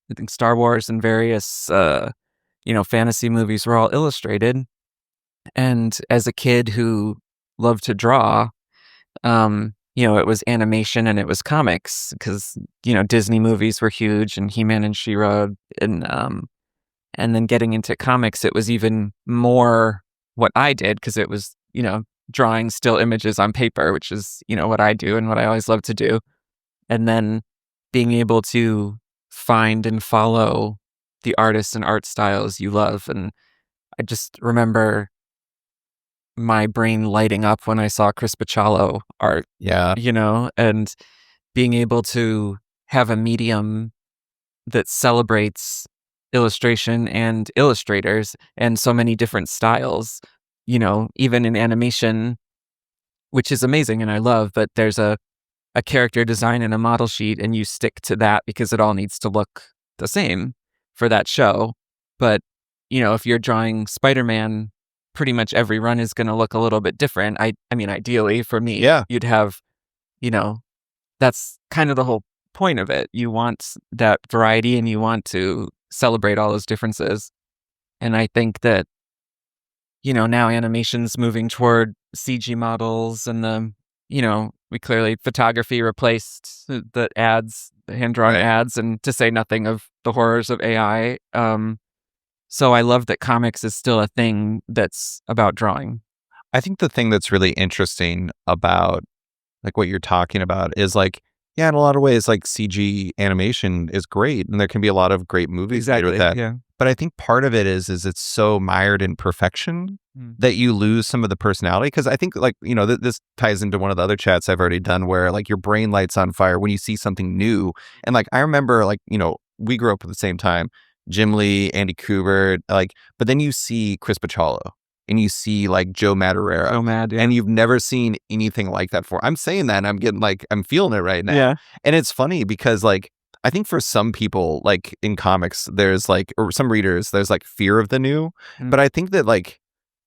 Speaker 4: I think Star Wars and various, fantasy movies were all illustrated. And as a kid who loved to draw, it was animation and it was comics because, Disney movies were huge and He-Man and She-Ra, and then getting into comics, it was even more what I did because it was, drawing still images on paper, which is, what I do and what I always love to do. And then being able to find and follow the artists and art styles you love. And I just remember my brain lighting up when I saw Chris Bachalo art, and being able to have a medium that celebrates illustration and illustrators and so many different styles, even in animation, which is amazing and I love, but there's a character design and a model sheet and you stick to that because it all needs to look the same for that show. But, if you're drawing Spider-Man, pretty much every run is going to look a little bit different. I mean, ideally for me, you'd have, that's kind of the whole point of it. You want that variety and you want to celebrate all those differences. And I think that, now animation's moving toward CG models and we clearly photography replaced the ads, the hand-drawn ads, and to say nothing of the horrors of AI. So I love that comics is still a thing that's about drawing.
Speaker 1: I think the thing that's really interesting about like what you're talking about is like, in a lot of ways, like CG animation is great and there can be a lot of great movies made with that.
Speaker 4: Yeah.
Speaker 1: But I think part of it is it's so mired in perfection that you lose some of the personality. Because I think like, this ties into one of the other chats I've already done where like your brain lights on fire when you see something new. And like, I remember like, we grew up at the same time. Jim Lee, Andy Kubert, like, but then you see Chris Bachalo and you see like Joe Madureira, and you've never seen anything like that before. I'm saying that and I'm getting like, I'm feeling it right now.
Speaker 4: Yeah.
Speaker 1: And it's funny because like, I think for some people, like in comics, there's like, or some readers, there's like fear of the new. But I think that like,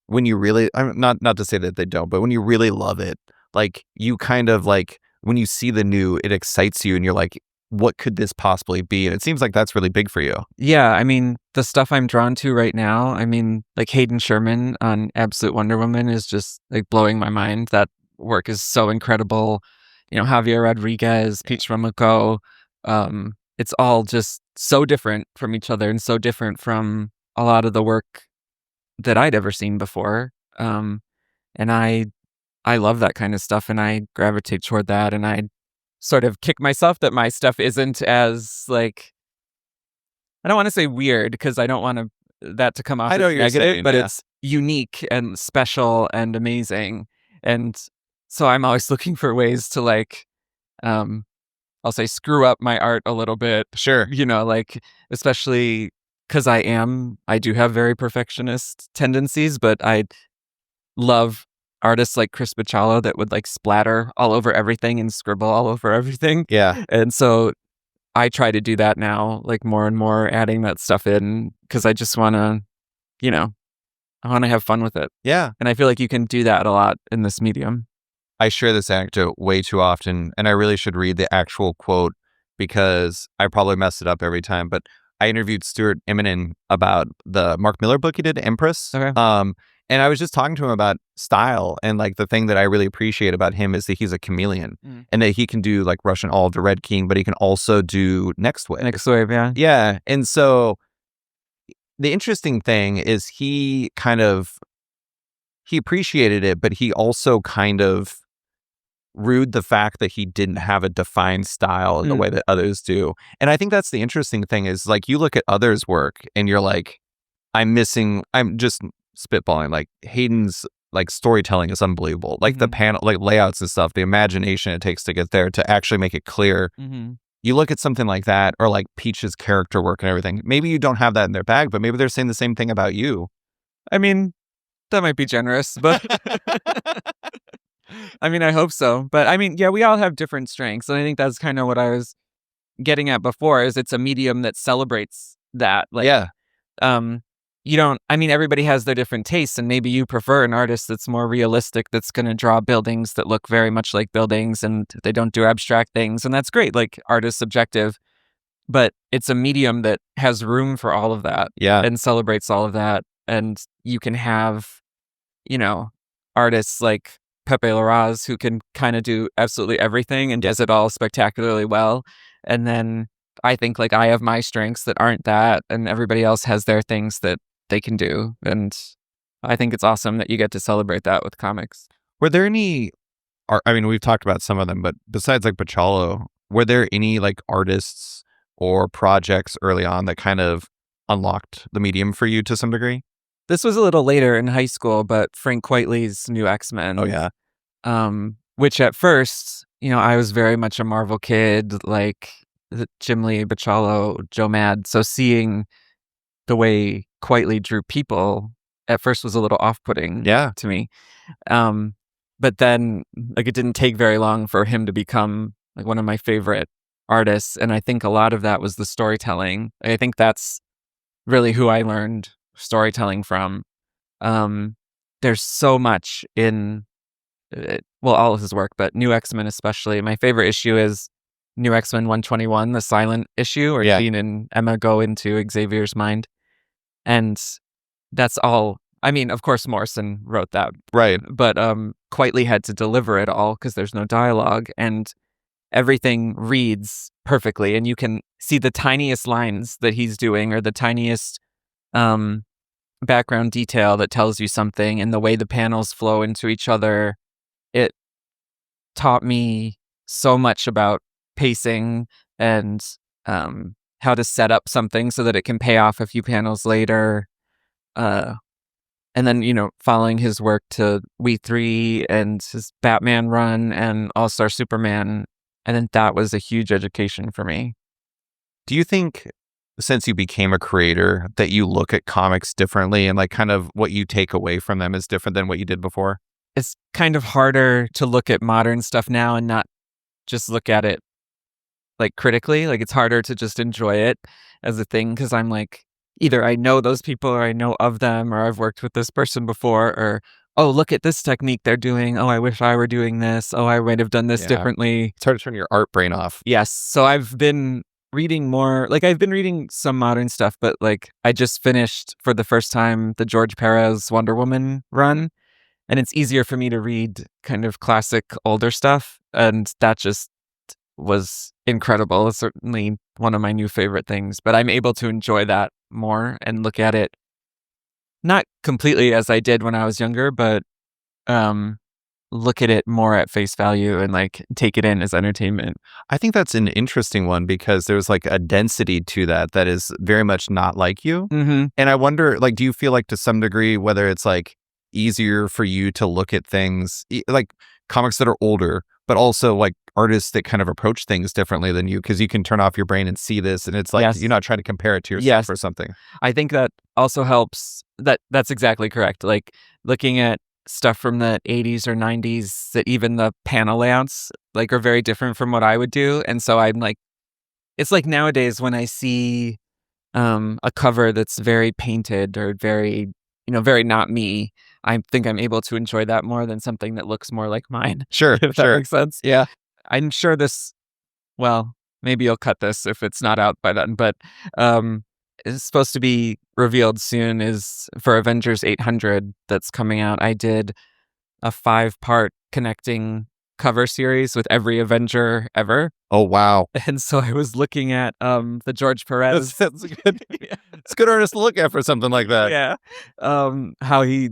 Speaker 1: when you really, I'm not to say that they don't, but when you really love it, like you kind of like, when you see the new, it excites you and you're like, what could this possibly be? And it seems like that's really big for you.
Speaker 4: Yeah, I mean, the stuff I'm drawn to right now, I mean, like Hayden Sherman on Absolute Wonder Woman is just like blowing my mind. That work is so incredible. Javier Rodriguez, Peach Momoko, it's all just so different from each other and so different from a lot of the work that I'd ever seen before. And I love that kind of stuff and I gravitate toward that, and I sort of kick myself that my stuff isn't as like, I don't want to say weird because I don't want that to come off as negative, but it's unique and special and amazing. And so I'm always looking for ways to like, I'll say screw up my art a little bit.
Speaker 1: Sure.
Speaker 4: Like, especially because I do have very perfectionist tendencies, but I love artists like Chris Bachalo that would like splatter all over everything and scribble all over everything.
Speaker 1: Yeah.
Speaker 4: And so I try to do that now, like more and more adding that stuff in because I just want to, I want to have fun with it.
Speaker 1: Yeah.
Speaker 4: And I feel like you can do that a lot in this medium.
Speaker 1: I share this anecdote way too often, and I really should read the actual quote because I probably messed it up every time, but I interviewed Stuart Immonen about the Mark Miller book he did, Empress.
Speaker 4: Okay.
Speaker 1: And I was just talking to him about style, and like the thing that I really appreciate about him is that he's a chameleon, and that he can do like Russian Olive to Red King, but he can also do Next Wave.
Speaker 4: Next Wave, yeah.
Speaker 1: Yeah. And so the interesting thing is he appreciated it, but he also kind of rued the fact that he didn't have a defined style in the way that others do. And I think that's the interesting thing is like you look at others' work and you're like, I'm just spitballing. Like Hayden's like storytelling is unbelievable. Like the panel, like layouts and stuff, the imagination it takes to get there to actually make it clear. You look at something like that, or like Peach's character work and everything. Maybe you don't have that in their bag, but maybe they're saying the same thing about you.
Speaker 4: I mean, that might be generous, but I mean, I hope so. But I mean, yeah, we all have different strengths. And I think that's kind of what I was getting at before is it's a medium that celebrates that. Like, everybody has their different tastes, and maybe you prefer an artist that's more realistic, that's going to draw buildings that look very much like buildings and they don't do abstract things. And that's great. Like, art is subjective, but it's a medium that has room for all of that and celebrates all of that. And you can have, artists like Pepe Larraz who can kind of do absolutely everything and does it all spectacularly well. And then I think like I have my strengths that aren't that, and everybody else has their things that they can do. And I think it's awesome that you get to celebrate that with comics.
Speaker 1: Were there any, we've talked about some of them, but besides like Bachalo, were there any like artists or projects early on that kind of unlocked the medium for you to some degree?
Speaker 4: This was a little later in high school, but Frank Quitely's New X-Men.
Speaker 1: Oh, yeah.
Speaker 4: Which at first, I was very much a Marvel kid, like Jim Lee, Bachalo, Joe Mad. So seeing the way Quitely drew people at first was a little off-putting to me. But then, like, it didn't take very long for him to become like one of my favorite artists. And I think a lot of that was the storytelling. I think that's really who I learned storytelling from. There's so much in all of his work, but New X-Men especially. My favorite issue is New X-Men 121, the silent issue where Jean and Emma go into Xavier's mind. And that's all. I mean, of course Morrison wrote that,
Speaker 1: right?
Speaker 4: But Quitely had to deliver it all because there's no dialogue, and everything reads perfectly, and you can see the tiniest lines that he's doing or the tiniest background detail that tells you something, and the way the panels flow into each other. It taught me so much about pacing and how to set up something so that it can pay off a few panels later. And then, following his work to We Three and his Batman run and All-Star Superman, I think that was a huge education for me.
Speaker 1: Do you think, since you became a creator, that you look at comics differently and like kind of what you take away from them is different than what you did before?
Speaker 4: It's kind of harder to look at modern stuff now and not just look at it like critically. Like, it's harder to just enjoy it as a thing because I'm like, either I know those people or I know of them, or I've worked with this person before, or, oh, look at this technique they're doing. Oh, I wish I were doing this. Oh, I might have done this differently.
Speaker 1: It's hard to turn your art brain off.
Speaker 4: Yes. So I've been reading more, like I've been reading some modern stuff, but like I just finished for the first time the George Perez Wonder Woman run. And it's easier for me to read kind of classic older stuff. And that just was incredible. It's certainly one of my new favorite things. But I'm able to enjoy that more and look at it not completely as I did when I was younger, but look at it more at face value and like take it in as entertainment.
Speaker 1: I think that's an interesting one because there's like a density to that is very much not like you.
Speaker 4: Mm-hmm.
Speaker 1: And I wonder, like, do you feel like to some degree whether it's like easier for you to look at things like comics that are older, but also like artists that kind of approach things differently than you because you can turn off your brain and see this, and it's like you're not trying to compare it to yourself or something.
Speaker 4: I think that also helps. That's exactly correct. Like looking at stuff from the 80s or 90s that even the panel layouts like are very different from what I would do, and so I'm like, it's like nowadays when I see a cover that's very painted or very very not me, I think I'm able to enjoy that more than something that looks more like mine.
Speaker 1: Sure,
Speaker 4: if that makes sense.
Speaker 1: Yeah.
Speaker 4: I'm sure this, well, maybe you'll cut this if it's not out by then, but it's supposed to be revealed soon, is for Avengers 800 that's coming out. I did a 5-part connecting cover series with every Avenger ever.
Speaker 1: Oh, wow.
Speaker 4: And so I was looking at the George Perez.
Speaker 1: That's good. It's a good artist to look at for something like that.
Speaker 4: Yeah. How he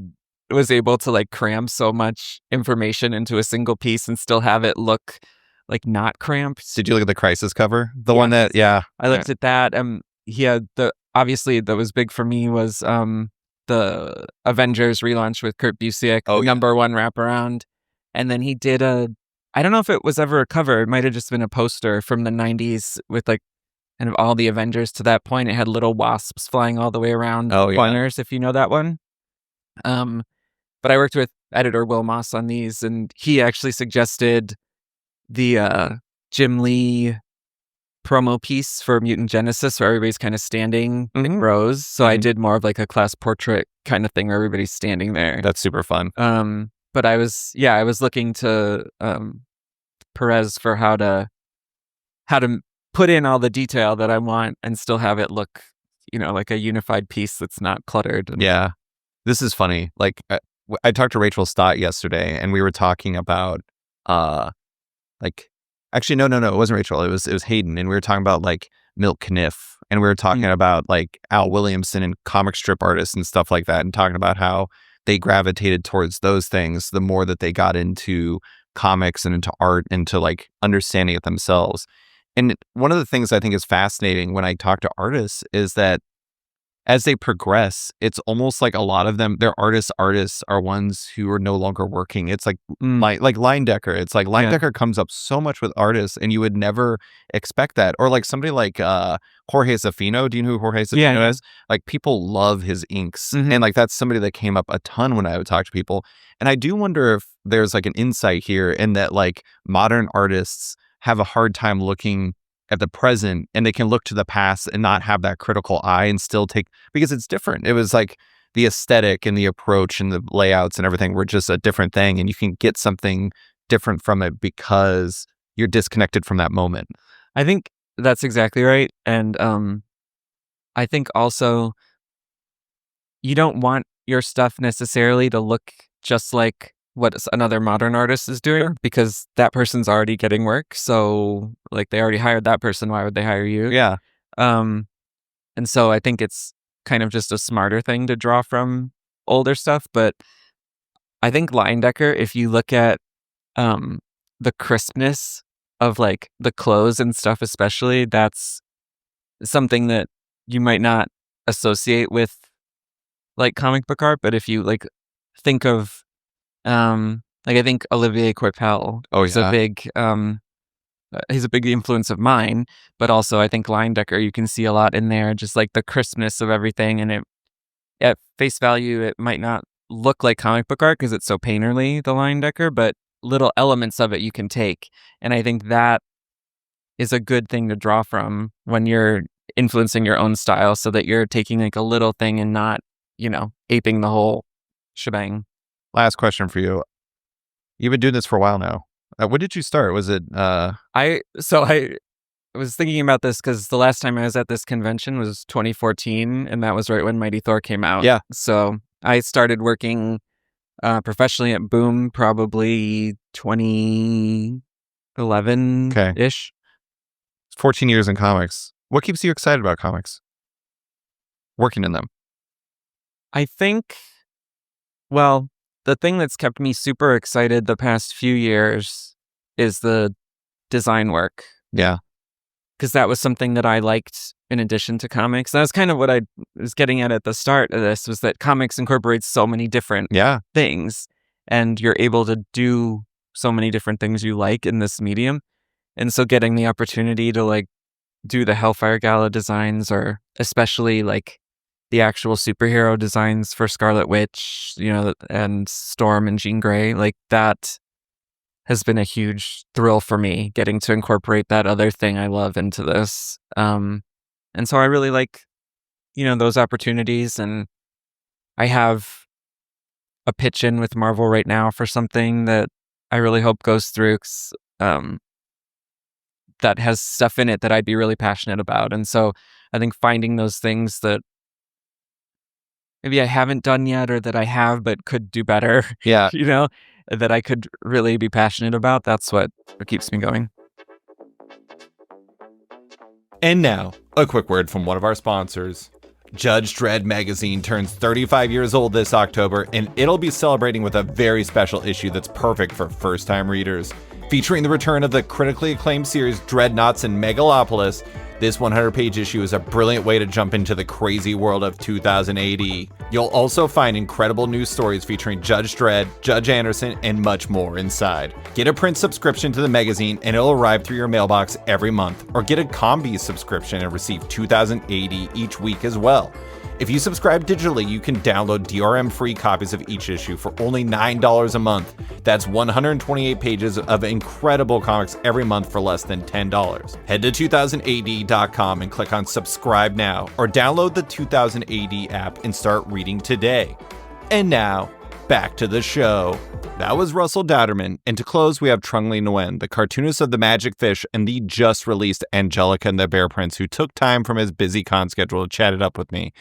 Speaker 4: was able to like cram so much information into a single piece and still have it look like not cramped.
Speaker 1: Did you look at the Crisis cover? The one that, yeah.
Speaker 4: I looked at that. He had obviously that was big for me was the Avengers relaunch with Kurt Busiek, the number 1 wraparound. And then he did I don't know if it was ever a cover. It might have just been a poster from the 90s with like kind of all the Avengers to that point. It had little wasps flying all the way around corners, if you know that one. But I worked with editor Will Moss on these, and he actually suggested the Jim Lee promo piece for Mutant Genesis where everybody's kind of standing in rows. So I did more of like a class portrait kind of thing where everybody's standing there.
Speaker 1: That's super fun.
Speaker 4: But I was looking to Perez for how to put in all the detail that I want and still have it look, like a unified piece that's not cluttered.
Speaker 1: Yeah. This is funny. Like I talked to Rachael Stott yesterday, and we were talking about actually no, it wasn't Rachel. It was Hayden, and we were talking about like Milt Kniff, and we were talking about like Al Williamson and comic strip artists and stuff like that, and talking about how they gravitated towards those things the more that they got into comics and into art and to like understanding it themselves. And one of the things I think is fascinating when I talk to artists is that as they progress, it's almost like a lot of them, their artists are ones who are no longer working. It's like like Leyendecker. It's like Leyendecker comes up so much with artists, and you would never expect that. Or like somebody like Jorge Zafino. Do you know who Jorge Zafino is? Like people love his inks, and like that's somebody that came up a ton when I would talk to people. And I do wonder if there's like an insight here in that like modern artists have a hard time looking at the present, and they can look to the past and not have that critical eye and still take, because it's different. It was like the aesthetic and the approach and the layouts and everything were just a different thing, and you can get something different from it because you're disconnected from that moment.
Speaker 4: I think that's exactly right. And I think also you don't want your stuff necessarily to look just like what another modern artist is doing, because that person's already getting work. So like they already hired that person. Why would they hire you?
Speaker 1: Yeah.
Speaker 4: And so I think it's kind of just a smarter thing to draw from older stuff. But I think Leyendecker, if you look at the crispness of like the clothes and stuff, especially, that's something that you might not associate with like comic book art. But if you like think of like I think Olivier Coipel is a big he's a big influence of mine, but also I think Leyendecker, you can see a lot in there, just like the crispness of everything. And it, at face value, it might not look like comic book art because it's so painterly, the Leyendecker, but little elements of it you can take. And I think that is a good thing to draw from when you're influencing your own style, so that you're taking like a little thing and not, aping the whole shebang.
Speaker 1: Last question for you. You've been doing this for a while now. When did you start? Was it
Speaker 4: I was thinking about this because the last time I was at this convention was 2014, and that was right when Mighty Thor came out.
Speaker 1: Yeah.
Speaker 4: So I started working professionally at Boom probably 2011-ish.
Speaker 1: 14 years in comics. What keeps you excited about comics? Working in them.
Speaker 4: I think, well, the thing that's kept me super excited the past few years is the design work.
Speaker 1: Yeah.
Speaker 4: Because that was something that I liked in addition to comics. That was kind of what I was getting at the start of this, was that comics incorporates so many different things, and you're able to do so many different things you like in this medium. And so getting the opportunity to like do the Hellfire Gala designs, or especially like the actual superhero designs for Scarlet Witch, and Storm and Jean Grey, like that has been a huge thrill for me, getting to incorporate that other thing I love into this. And so I really like, those opportunities. And I have a pitch in with Marvel right now for something that I really hope goes through. that has stuff in it that I'd be really passionate about. And so I think finding those things that maybe I haven't done yet or that I have but could do better, that I could really be passionate about, that's what keeps me going.
Speaker 1: And now, a quick word from one of our sponsors. Judge Dredd magazine turns 35 years old this October, and it'll be celebrating with a very special issue that's perfect for first-time readers. Featuring the return of the critically acclaimed series Dreadnoughts and Megalopolis, this 100-page issue is a brilliant way to jump into the crazy world of 2000 AD. You'll also find incredible news stories featuring Judge Dredd, Judge Anderson, and much more inside. Get a print subscription to the magazine and it'll arrive through your mailbox every month, or get a Combi subscription and receive 2000 AD each week as well. If you subscribe digitally, you can download DRM-free copies of each issue for only $9 a month. That's 128 pages of incredible comics every month for less than $10. Head to 2000AD.com and click on subscribe now, or download the 2000 AD app and start reading today. And now, back to the show. That was Russell Dauterman, and to close, we have Trung Le Nguyen, the cartoonist of The Magic Fish and the just-released Angelica and the Bear Prince, who took time from his busy con schedule to chat it up with me.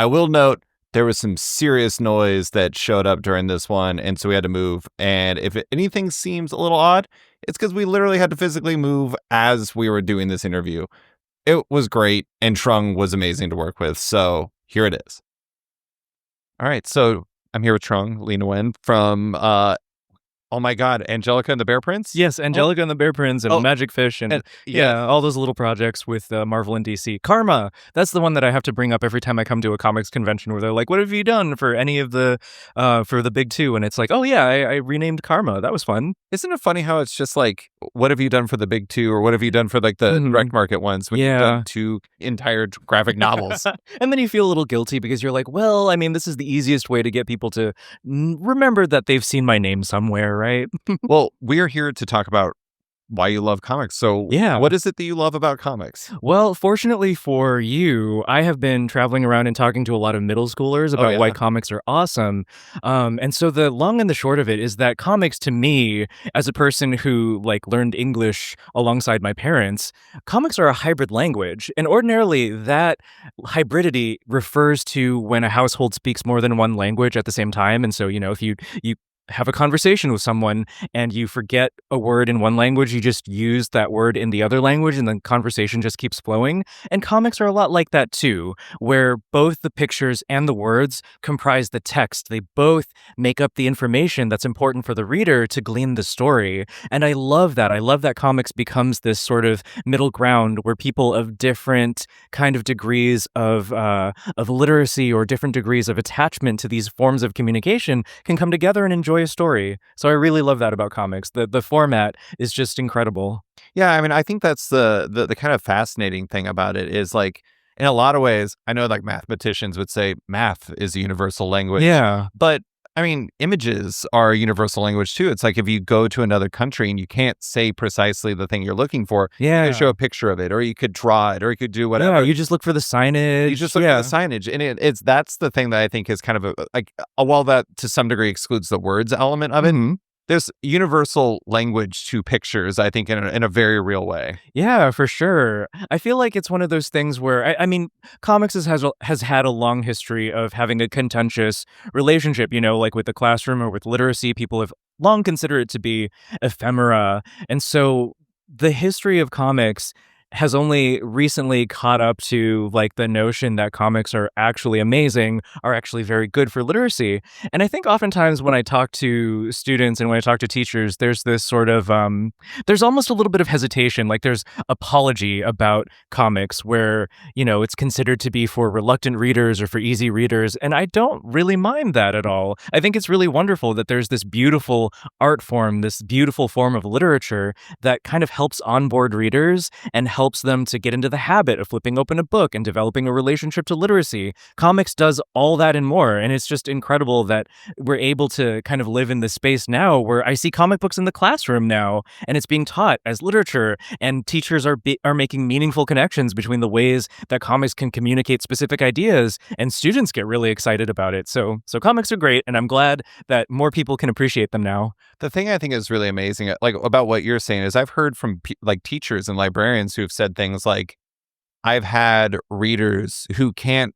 Speaker 1: I will note there was some serious noise that showed up during this one, and so we had to move. And if anything seems a little odd, it's because we literally had to physically move as we were doing this interview. It was great, and Trung was amazing to work with, so here it is. All right, so I'm here with Trung Le Nguyen from, oh my God, Angelica and the Bear Prince?
Speaker 5: Yes, Angelica and the Bear Prince and Magic Fish and all those little projects with Marvel and DC. Karma, that's the one that I have to bring up every time I come to a comics convention where they're like, what have you done for any of the, for the big two? And it's like, oh yeah, I renamed Karma. That was fun.
Speaker 1: Isn't it funny how it's just like, what have you done for the big two, or what have you done for like the direct market ones when you've done 2 entire graphic novels?
Speaker 5: And then you feel a little guilty because you're like, well, I mean, this is the easiest way to get people to remember that they've seen my name somewhere, right?
Speaker 1: Well, we're here to talk about why you love comics. So what is it that you love about comics?
Speaker 5: Well, fortunately for you, I have been traveling around and talking to a lot of middle schoolers about why comics are awesome. And so the long and the short of it is that comics, to me, as a person who like learned English alongside my parents, comics are a hybrid language. And ordinarily that hybridity refers to when a household speaks more than one language at the same time. And so, if you have a conversation with someone and you forget a word in one language, you just use that word in the other language and the conversation just keeps flowing. And comics are a lot like that too, where both the pictures and the words comprise the text. They both make up the information that's important for the reader to glean the story. And I love that. I love that comics becomes this sort of middle ground where people of different kind of degrees of literacy or different degrees of attachment to these forms of communication can come together and enjoy a story. So I really love that about comics. The format is just incredible.
Speaker 1: Yeah, I mean, I think that's the kind of fascinating thing about it is like, in a lot of ways, I know like mathematicians would say math is a universal language.
Speaker 5: Yeah.
Speaker 1: But I mean, images are a universal language too. It's like if you go to another country and you can't say precisely the thing you're looking for, you could show a picture of it, or you could draw it, or you could do whatever.
Speaker 5: Yeah, you just look for the signage.
Speaker 1: You just look for the signage. And that's the thing that I think is kind of while that to some degree excludes the words element of it, there's universal language to pictures, I think, in a very real way.
Speaker 5: Yeah, for sure. I feel like it's one of those things where, I mean, comics has had a long history of having a contentious relationship, like with the classroom or with literacy. People have long considered it to be ephemera. And so the history of comics has only recently caught up to like the notion that comics are actually amazing, are actually very good for literacy. And I think oftentimes when I talk to students and when I talk to teachers, there's this sort of, there's almost a little bit of hesitation, like there's apology about comics where, it's considered to be for reluctant readers or for easy readers. And I don't really mind that at all. I think it's really wonderful that there's this beautiful art form, this beautiful form of literature that kind of helps onboard readers and helps them to get into the habit of flipping open a book and developing a relationship to literacy. Comics does all that and more. And it's just incredible that we're able to kind of live in this space now where I see comic books in the classroom now, and it's being taught as literature, and teachers are making meaningful connections between the ways that comics can communicate specific ideas, and students get really excited about it. So comics are great, and I'm glad that more people can appreciate them now.
Speaker 1: The thing I think is really amazing, like about what you're saying, is I've heard from like teachers and librarians who've said things like, I've had readers who can't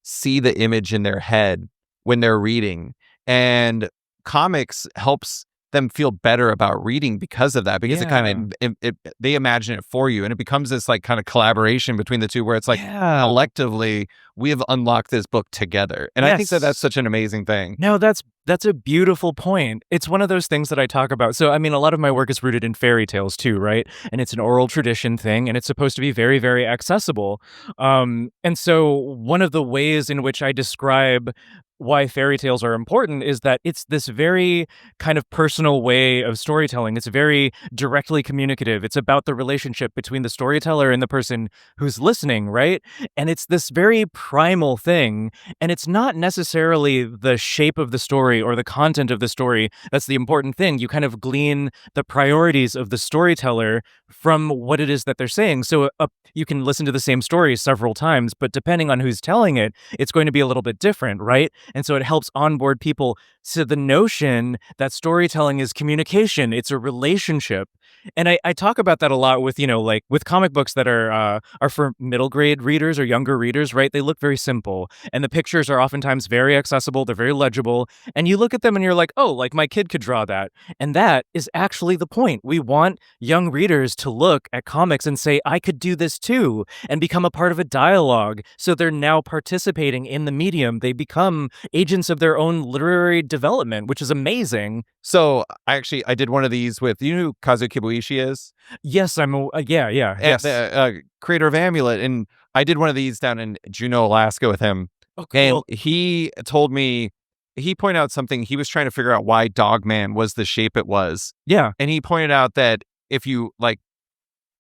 Speaker 1: see the image in their head when they're reading, and comics helps them feel better about reading because of that, because it kind of they imagine it for you, and it becomes this like kind of collaboration between the two where it's like collectively we have unlocked this book together. And I think that that's such an amazing thing.
Speaker 5: No, that's a beautiful point. It's one of those things that I talk about. So, I mean, a lot of my work is rooted in fairy tales too, right? And it's an oral tradition thing, and it's supposed to be very, very accessible. And so one of the ways in which I describe why fairy tales are important is that it's this very kind of personal way of storytelling. It's very directly communicative. It's about the relationship between the storyteller and the person who's listening, right? And it's this very primal thing, and it's not necessarily the shape of the story or the content of the story that's the important thing. You kind of glean the priorities of the storyteller from what it is that they're saying. So you can listen to the same story several times, but depending on who's telling it, it's going to be a little bit different, right? And so it helps onboard people to the notion that storytelling is communication. It's a relationship. And I talk about that a lot with, like with comic books that are for middle grade readers or younger readers, right? They look very simple, and the pictures are oftentimes very accessible. They're very legible. And you look at them and you're like, oh, like my kid could draw that. And that is actually the point. We want young readers to look at comics and say, I could do this too, and become a part of a dialogue. So they're now participating in the medium. They become agents of their own literary development, which is amazing.
Speaker 1: So I did one of these with, you know who Kazuo Kibuishi is?
Speaker 5: Yes, yes.
Speaker 1: The creator of Amulet. And I did one of these down in Juneau, Alaska with him.
Speaker 5: Oh, cool.
Speaker 1: And he told me, he pointed out something. He was trying to figure out why Dogman was the shape it was.
Speaker 5: Yeah.
Speaker 1: And he pointed out that if you like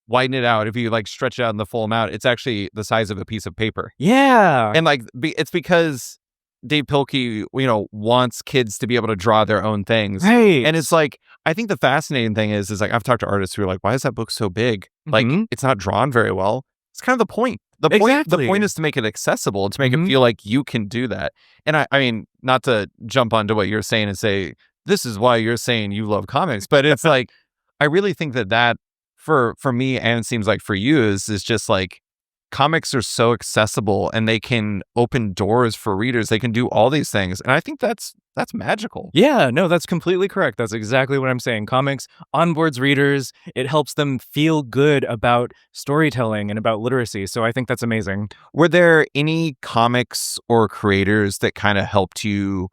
Speaker 1: widen it out, if you like stretch it out in the full amount, it's actually the size of a piece of paper.
Speaker 5: Yeah.
Speaker 1: And like, it's because Dave Pilkey, wants kids to be able to draw their own things.
Speaker 5: Right.
Speaker 1: And it's like, I think the fascinating thing is like, I've talked to artists who are like, why is that book so big? Like, it's not drawn very well. It's kind of the point. The point is to make it accessible, to make it feel like you can do that. And I mean, not to jump onto what you're saying and say, this is why you're saying you love comics, but it's like, I really think that for me, and it seems like for you, is just like, comics are so accessible and they can open doors for readers. They can do all these things. And I think that's magical.
Speaker 5: Yeah, no, that's completely correct. That's exactly what I'm saying. Comics onboards readers. It helps them feel good about storytelling and about literacy. So I think that's amazing.
Speaker 1: Were there any comics or creators that kind of helped you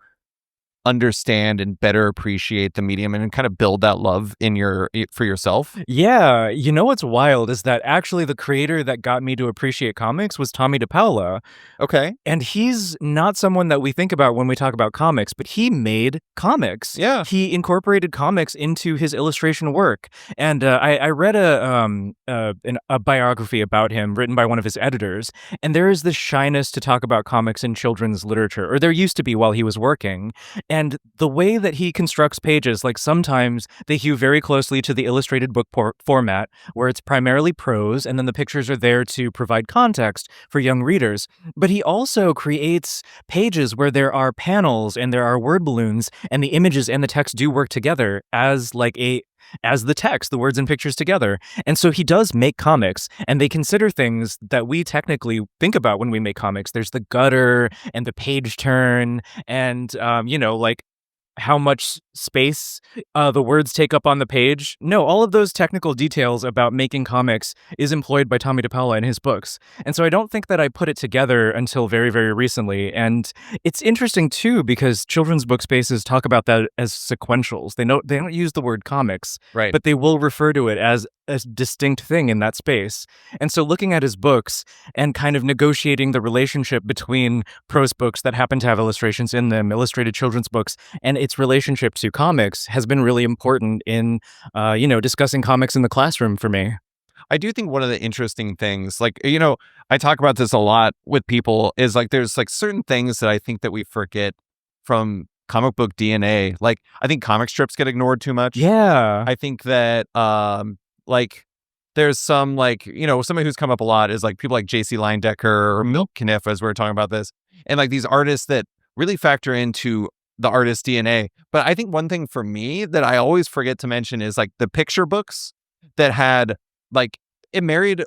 Speaker 1: understand and better appreciate the medium and kind of build that love for yourself?
Speaker 5: Yeah, you know what's wild is that actually the creator that got me to appreciate comics was Tommy DePaola.
Speaker 1: Okay.
Speaker 5: And he's not someone that we think about when we talk about comics, but he made comics.
Speaker 1: Yeah.
Speaker 5: He incorporated comics into his illustration work. And I read a biography about him written by one of his editors, and there is this shyness to talk about comics in children's literature, or there used to be while he was working. And the way that he constructs pages, like sometimes they hew very closely to the illustrated book format, where it's primarily prose, and then the pictures are there to provide context for young readers. But he also creates pages where there are panels and there are word balloons, and the images and the text do work together as the text, the words and pictures together. And so he does make comics, and they consider things that we technically think about when we make comics. There's the gutter and the page turn and, like how much space the words take up on the page. No, all of those technical details about making comics is employed by Tommy DePaola in his books. And so I don't think that I put it together until very, very recently. And it's interesting too, because children's book spaces talk about that as sequentials. They don't use the word comics,
Speaker 1: right?
Speaker 5: But they will refer to it as a distinct thing in that space. And so looking at his books and kind of negotiating the relationship between prose books that happen to have illustrations in them, illustrated children's books, and its relationship to comics has been really important in, discussing comics in the classroom for me.
Speaker 1: I do think one of the interesting things, like, you know, I talk about this a lot with people, is like there's like certain things that I think that we forget from comic book DNA. Like, I think comic strips get ignored too much.
Speaker 5: Yeah.
Speaker 1: I think that like there's some, like, you know, somebody who's come up a lot is like people like J.C. Leyendecker or Milt Kniff, as we were talking about this, and like these artists that really factor into the artist DNA. But I think one thing for me that I always forget to mention is like the picture books that had, like, it married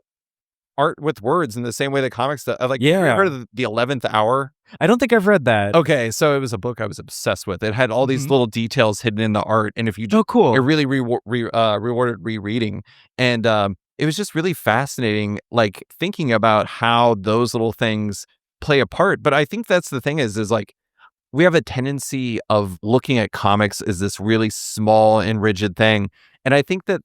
Speaker 1: art with words in the same way that comics do. Like, you ever heard of the 11th Hour?
Speaker 5: I don't think I've read that.
Speaker 1: Okay, so it was a book I was obsessed with. It had all these little details hidden in the art, and if you just,
Speaker 5: cool.
Speaker 1: it really rewarded rereading. And it was just really fascinating, like thinking about how those little things play a part. But I think that's the thing is like we have a tendency of looking at comics as this really small and rigid thing, and I think that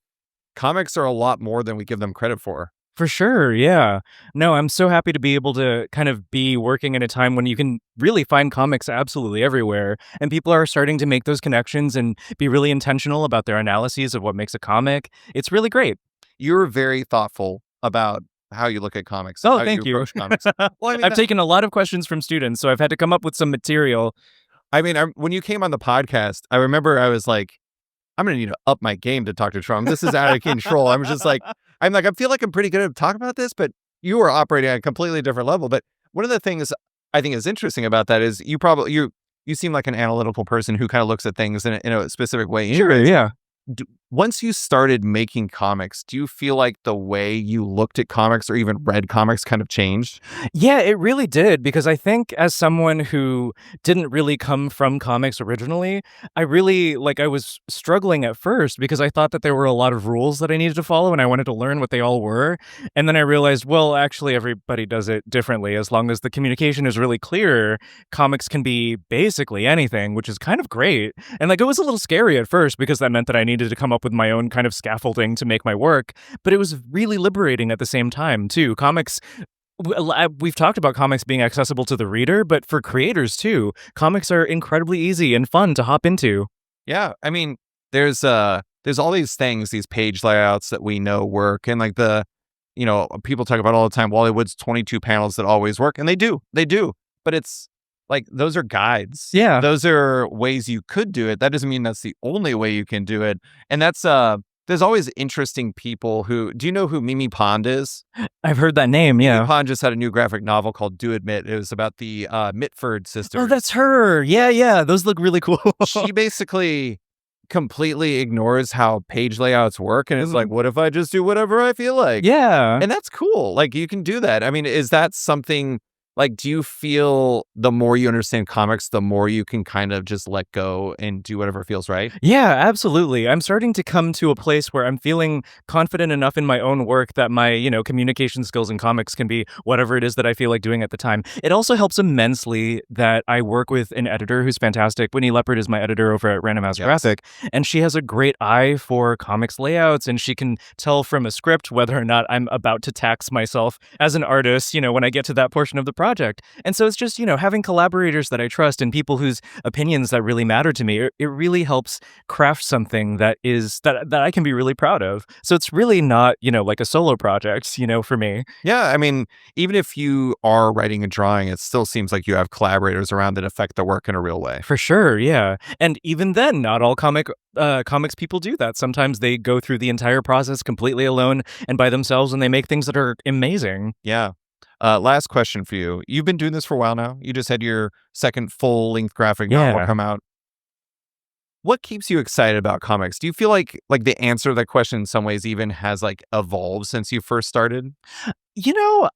Speaker 1: comics are a lot more than we give them credit for.
Speaker 5: For sure, yeah. No, I'm so happy to be able to kind of be working in a time when you can really find comics absolutely everywhere, and people are starting to make those connections and be really intentional about their analyses of what makes a comic. It's really great.
Speaker 1: You're very thoughtful about how you look at comics.
Speaker 5: Oh,
Speaker 1: how
Speaker 5: thank you.
Speaker 1: approach comics. Well, I mean,
Speaker 5: I've taken a lot of questions from students, so I've had to come up with some material.
Speaker 1: I mean, when you came on the podcast, I remember I was like, I'm going to need to up my game to talk to Trump. This is out of control. I feel like I'm pretty good at talking about this, but you are operating at a completely different level. But one of the things I think is interesting about that is you seem like an analytical person who kind of looks at things in a specific way.
Speaker 5: Sure, yeah.
Speaker 1: Once you started making comics, do you feel like the way you looked at comics or even read comics kind of changed?
Speaker 5: Yeah, it really did, because I think as someone who didn't really come from comics originally, I was struggling at first because I thought that there were a lot of rules that I needed to follow and I wanted to learn what they all were. And then I realized, well, actually everybody does it differently. As long as the communication is really clear, comics can be basically anything, which is kind of great. And like, it was a little scary at first because that meant that I needed to come up with my own kind of scaffolding to make my work, but it was really liberating at the same time too. Comics, we've talked about comics being accessible to the reader, but for creators too, comics are incredibly easy and fun to hop into.
Speaker 1: Yeah, I mean, there's all these things, these page layouts that we know work, and like people talk about all the time, Wally Wood's 22 panels that always work, and they do, but it's like, those are guides.
Speaker 5: Yeah.
Speaker 1: Those are ways you could do it. That doesn't mean that's the only way you can do it. And that's, there's always interesting people do you know who Mimi Pond is?
Speaker 5: I've heard that name, yeah.
Speaker 1: Mimi Pond just had a new graphic novel called Do Admit. It was about the Mitford sisters.
Speaker 5: Oh, that's her. Yeah. Those look really cool.
Speaker 1: She basically completely ignores how page layouts work. And it's like, what if I just do whatever I feel like?
Speaker 5: Yeah.
Speaker 1: And that's cool. Like, you can do that. I mean, is that something... Like, do you feel the more you understand comics, the more you can kind of just let go and do whatever feels right?
Speaker 5: Yeah, absolutely. I'm starting to come to a place where I'm feeling confident enough in my own work that my, communication skills in comics can be whatever it is that I feel like doing at the time. It also helps immensely that I work with an editor who's fantastic. Winnie Leopard is my editor over at Random House Graphic, and she has a great eye for comics layouts, and she can tell from a script whether or not I'm about to tax myself as an artist, when I get to that portion of the project. And so it's just, having collaborators that I trust and people whose opinions that really matter to me, it really helps craft something that I can be really proud of. So it's really not, like a solo project, for me.
Speaker 1: Yeah, I mean, even if you are writing a drawing, it still seems like you have collaborators around that affect the work in a real way.
Speaker 5: For sure, yeah. And even then, not all comics people do that. Sometimes they go through the entire process completely alone and by themselves, and they make things that are amazing.
Speaker 1: Yeah. Last question for you. You've been doing this for a while now. You just had your second full-length graphic novel come out. What keeps you excited about comics? Do you feel like the answer to that question in some ways even has like evolved since you first started?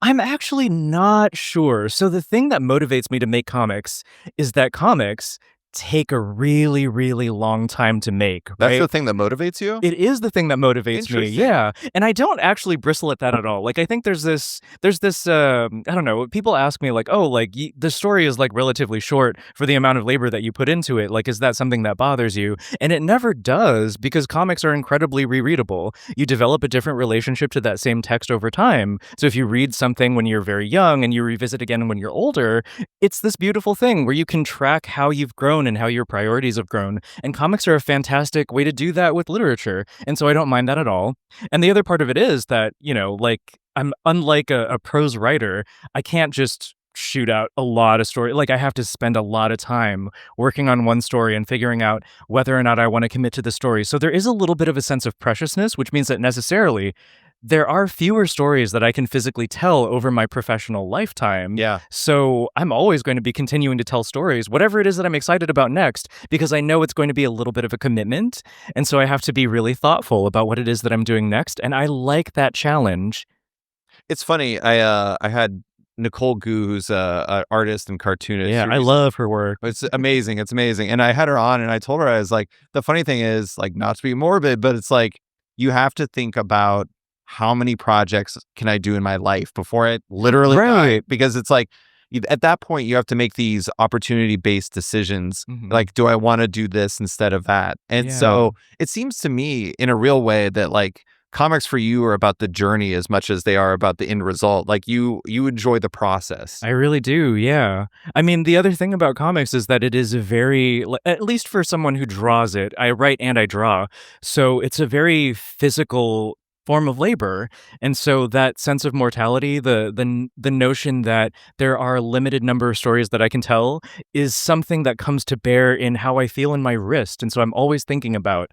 Speaker 5: I'm actually not sure. So the thing that motivates me to make comics is that comics take a really, really long time to make. Right?
Speaker 1: That's the thing that motivates you?
Speaker 5: It is the thing that motivates me. Yeah. And I don't actually bristle at that at all. Like, I think there's this, I don't know, people ask me like, oh, like the story is like relatively short for the amount of labor that you put into it. Like, is that something that bothers you? And it never does, because comics are incredibly rereadable. You develop a different relationship to that same text over time. So if you read something when you're very young and you revisit again when you're older, it's this beautiful thing where you can track how you've grown grown and how your priorities have grown. And comics are a fantastic way to do that with literature. And so I don't mind that at all. And the other part of it is that, like, I'm unlike a prose writer, I can't just shoot out a lot of story. Like, I have to spend a lot of time working on one story and figuring out whether or not I want to commit to the story. So there is a little bit of a sense of preciousness, which means that necessarily there are fewer stories that I can physically tell over my professional lifetime.
Speaker 1: Yeah.
Speaker 5: So I'm always going to be continuing to tell stories, whatever it is that I'm excited about next, because I know it's going to be a little bit of a commitment. And so I have to be really thoughtful about what it is that I'm doing next. And I like that challenge.
Speaker 1: It's funny. I had Nicole Gu, who's an artist and cartoonist.
Speaker 5: Yeah, I love her work.
Speaker 1: It's amazing. It's amazing. And I had her on and I told her, I was like, the funny thing is, like, not to be morbid, but it's like, you have to think about how many projects can I do in my life before I literally die? Because it's like, at that point, you have to make these opportunity-based decisions.
Speaker 5: Mm-hmm.
Speaker 1: Like, do I want to do this instead of that? And so it seems to me in a real way that, like, comics for you are about the journey as much as they are about the end result. Like, you enjoy the process.
Speaker 5: I really do, yeah. I mean, the other thing about comics is that it is a very, at least for someone who draws it, I write and I draw, so it's a very physical form of labor. And so that sense of mortality, the notion that there are a limited number of stories that I can tell, is something that comes to bear in how I feel in my wrist. And so I'm always thinking about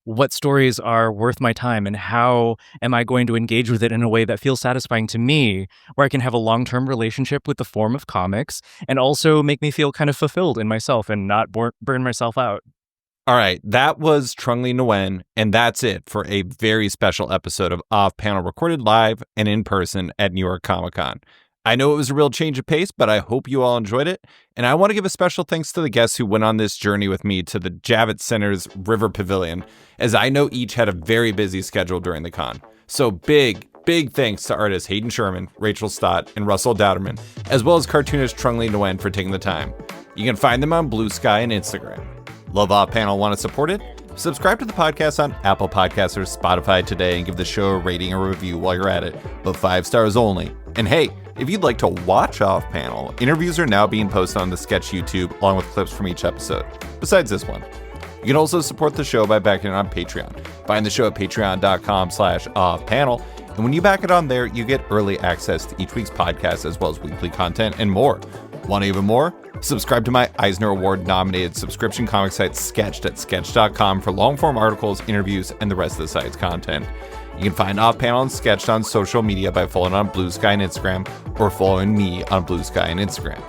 Speaker 5: what stories are worth my time and how am I going to engage with it in a way that feels satisfying to me, where I can have a long-term relationship with the form of comics and also make me feel kind of fulfilled in myself and not burn myself out.
Speaker 1: All right, that was Trung Le Nguyen, and that's it for a very special episode of Off Panel, recorded live and in person at New York Comic Con. I know it was a real change of pace, but I hope you all enjoyed it. And I want to give a special thanks to the guests who went on this journey with me to the Javits Center's River Pavilion, as I know each had a very busy schedule during the con. So big thanks to artists Hayden Sherman, Rachael Stott, and Russell Dauterman, as well as cartoonist Trung Le Nguyen for taking the time. You can find them on Blue Sky and Instagram. Love Off Panel, want to support it? Subscribe to the podcast on Apple Podcasts or Spotify today and give the show a rating or review while you're at it, but 5 stars only. And hey, if you'd like to watch Off Panel, interviews are now being posted on the Sketch YouTube along with clips from each episode, besides this one. You can also support the show by backing it on Patreon. Find the show at patreon.com/offpanel. And when you back it on there, you get early access to each week's podcast as well as weekly content and more. Want even more? Subscribe to my Eisner Award-nominated subscription comic site Sketched at sketch.com for long-form articles, interviews, and the rest of the site's content. You can find Off Panel and Sketched on social media by following on Blue Sky and Instagram or following me on Blue Sky and Instagram.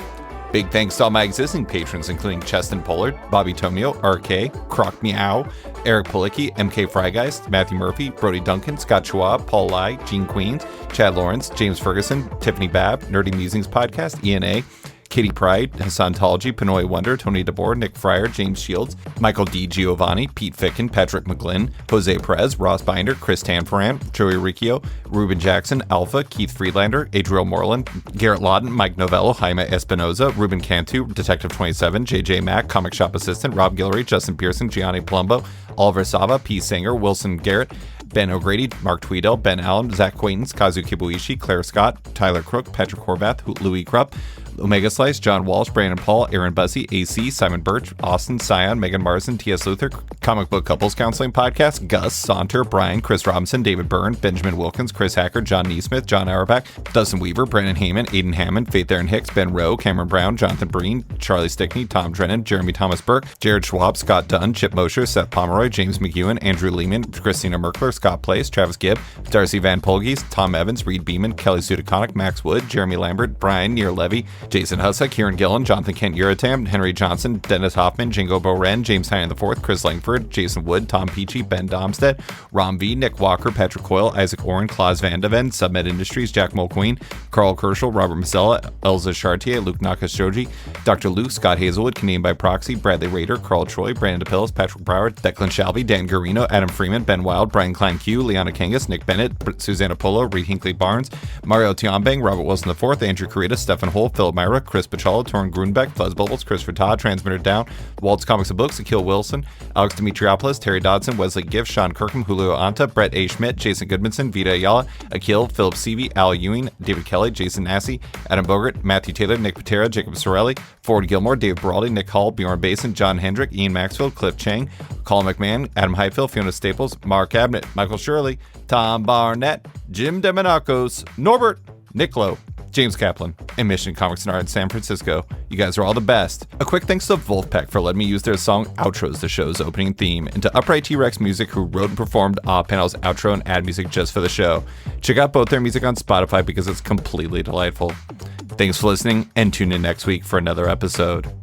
Speaker 1: Big thanks to all my existing patrons, including Cheston Pollard, Bobby Tomio, RK, Croc Meow, Eric Policki, MK Frygeist, Matthew Murphy, Brody Duncan, Scott Chua, Paul Lai, Gene Queens, Chad Lawrence, James Ferguson, Tiffany Babb, Nerdy Musings Podcast, ENA, Katie Pride, Hassantology, Pinoy Wonder, Tony DeBoer, Nick Fryer, James Shields, Michael D. Giovanni, Pete Ficken, Patrick McGlynn, Jose Perez, Ross Binder, Chris Tanforan, Joey Riccio, Ruben Jackson, Alpha, Keith Friedlander, Adriel Moreland, Garrett Lawton, Mike Novello, Jaime Espinoza, Ruben Cantu, Detective 27, JJ Mack, Comic Shop Assistant, Rob Guillory, Justin Pearson, Gianni Palumbo, Oliver Sava, P. Singer, Wilson Garrett, Ben O'Grady, Mark Tweedell, Ben Allen, Zach Quaintance, Kazu Kibuishi, Claire Scott, Tyler Crook, Patrick Horvath, Louis Krupp, Omega Slice, John Walsh, Brandon Paul, Aaron Bussey, AC, Simon Birch, Austin, Scion, Megan Marsden, T.S. Luther, Comic Book Couples Counseling Podcast, Gus, Saunter, Brian, Chris Robinson, David Byrne, Benjamin Wilkins, Chris Hacker, John Neesmith, John Auerbach, Dustin Weaver, Brandon Heyman, Aiden Hammond, Faith Aaron Hicks, Ben Rowe, Cameron Brown, Jonathan Breen, Charlie Stickney, Tom Drennan, Jeremy Thomas Burke, Jared Schwab, Scott Dunn, Chip Mosher, Seth Pomeroy, James McEwen, Andrew Lehman, Christina Merkler, Scott Place, Travis Gibb, Darcy Van Polges, Tom Evans, Reed Beeman, Kelly Sudaconic, Max Wood, Jeremy Lambert, Brian Near Levy, Jason Hussa, Kieran Gillen, Jonathan Kent Uratam, Henry Johnson, Dennis Hoffman, Jingo Boren, James Hine IV, Chris Langford, Jason Wood, Tom Peachy, Ben Domstead, Rom V, Nick Walker, Patrick Coyle, Isaac Oren, Klaus Vandeven, Submed Industries, Jack Mulqueen, Carl Kerschel, Robert Masella, Elza Chartier, Luke Nakashoji, Dr. Luke, Scott Hazelwood, Canadian by Proxy, Bradley Rader, Carl Troy, Brandon DePillis, Patrick Brower, Declan Shalvey, Dan Garino, Adam Freeman, Ben Wild, Brian Klein Q, Liana Kangas, Nick Bennett, Susanna Polo, Reed Hinkley Barnes, Mario Tiambang, Robert Wilson IV, Andrew Carita, Stefan Hull, Philip Myra, Chris Pachala, Torrin Grunbeck, Fuzz Bubbles, Christopher Todd, Transmitter Down, Waltz Comics and Books, Akil Wilson, Alex Dimitriopoulos, Terry Dodson, Wesley Giff, Sean Kirkham, Julio Anta, Brett A. Schmidt, Jason Goodmanson, Vita Ayala, Akil, Philip Seavey, Al Ewing, David Kelly, Jason Massey, Adam Bogert, Matthew Taylor, Nick Patera, Jacob Sorelli, Ford Gilmore, Dave Baraldi, Nick Hall, Bjorn Basin, John Hendrick, Ian Maxfield, Cliff Chang, Colin McMahon, Adam Highfield, Fiona Staples, Mark Abnett, Michael Shirley, Tom Barnett, Jim Demonacos, Norbert, Nick Lowe, James Kaplan, and Mission Comics and Art in San Francisco. You guys are all the best. A quick thanks to Wolfpack for letting me use their song outro as the show's opening theme, and to Upright T-Rex Music, who wrote and performed Panel's outro and ad music just for the show. Check out both their music on Spotify because it's completely delightful. Thanks for listening, and tune in next week for another episode.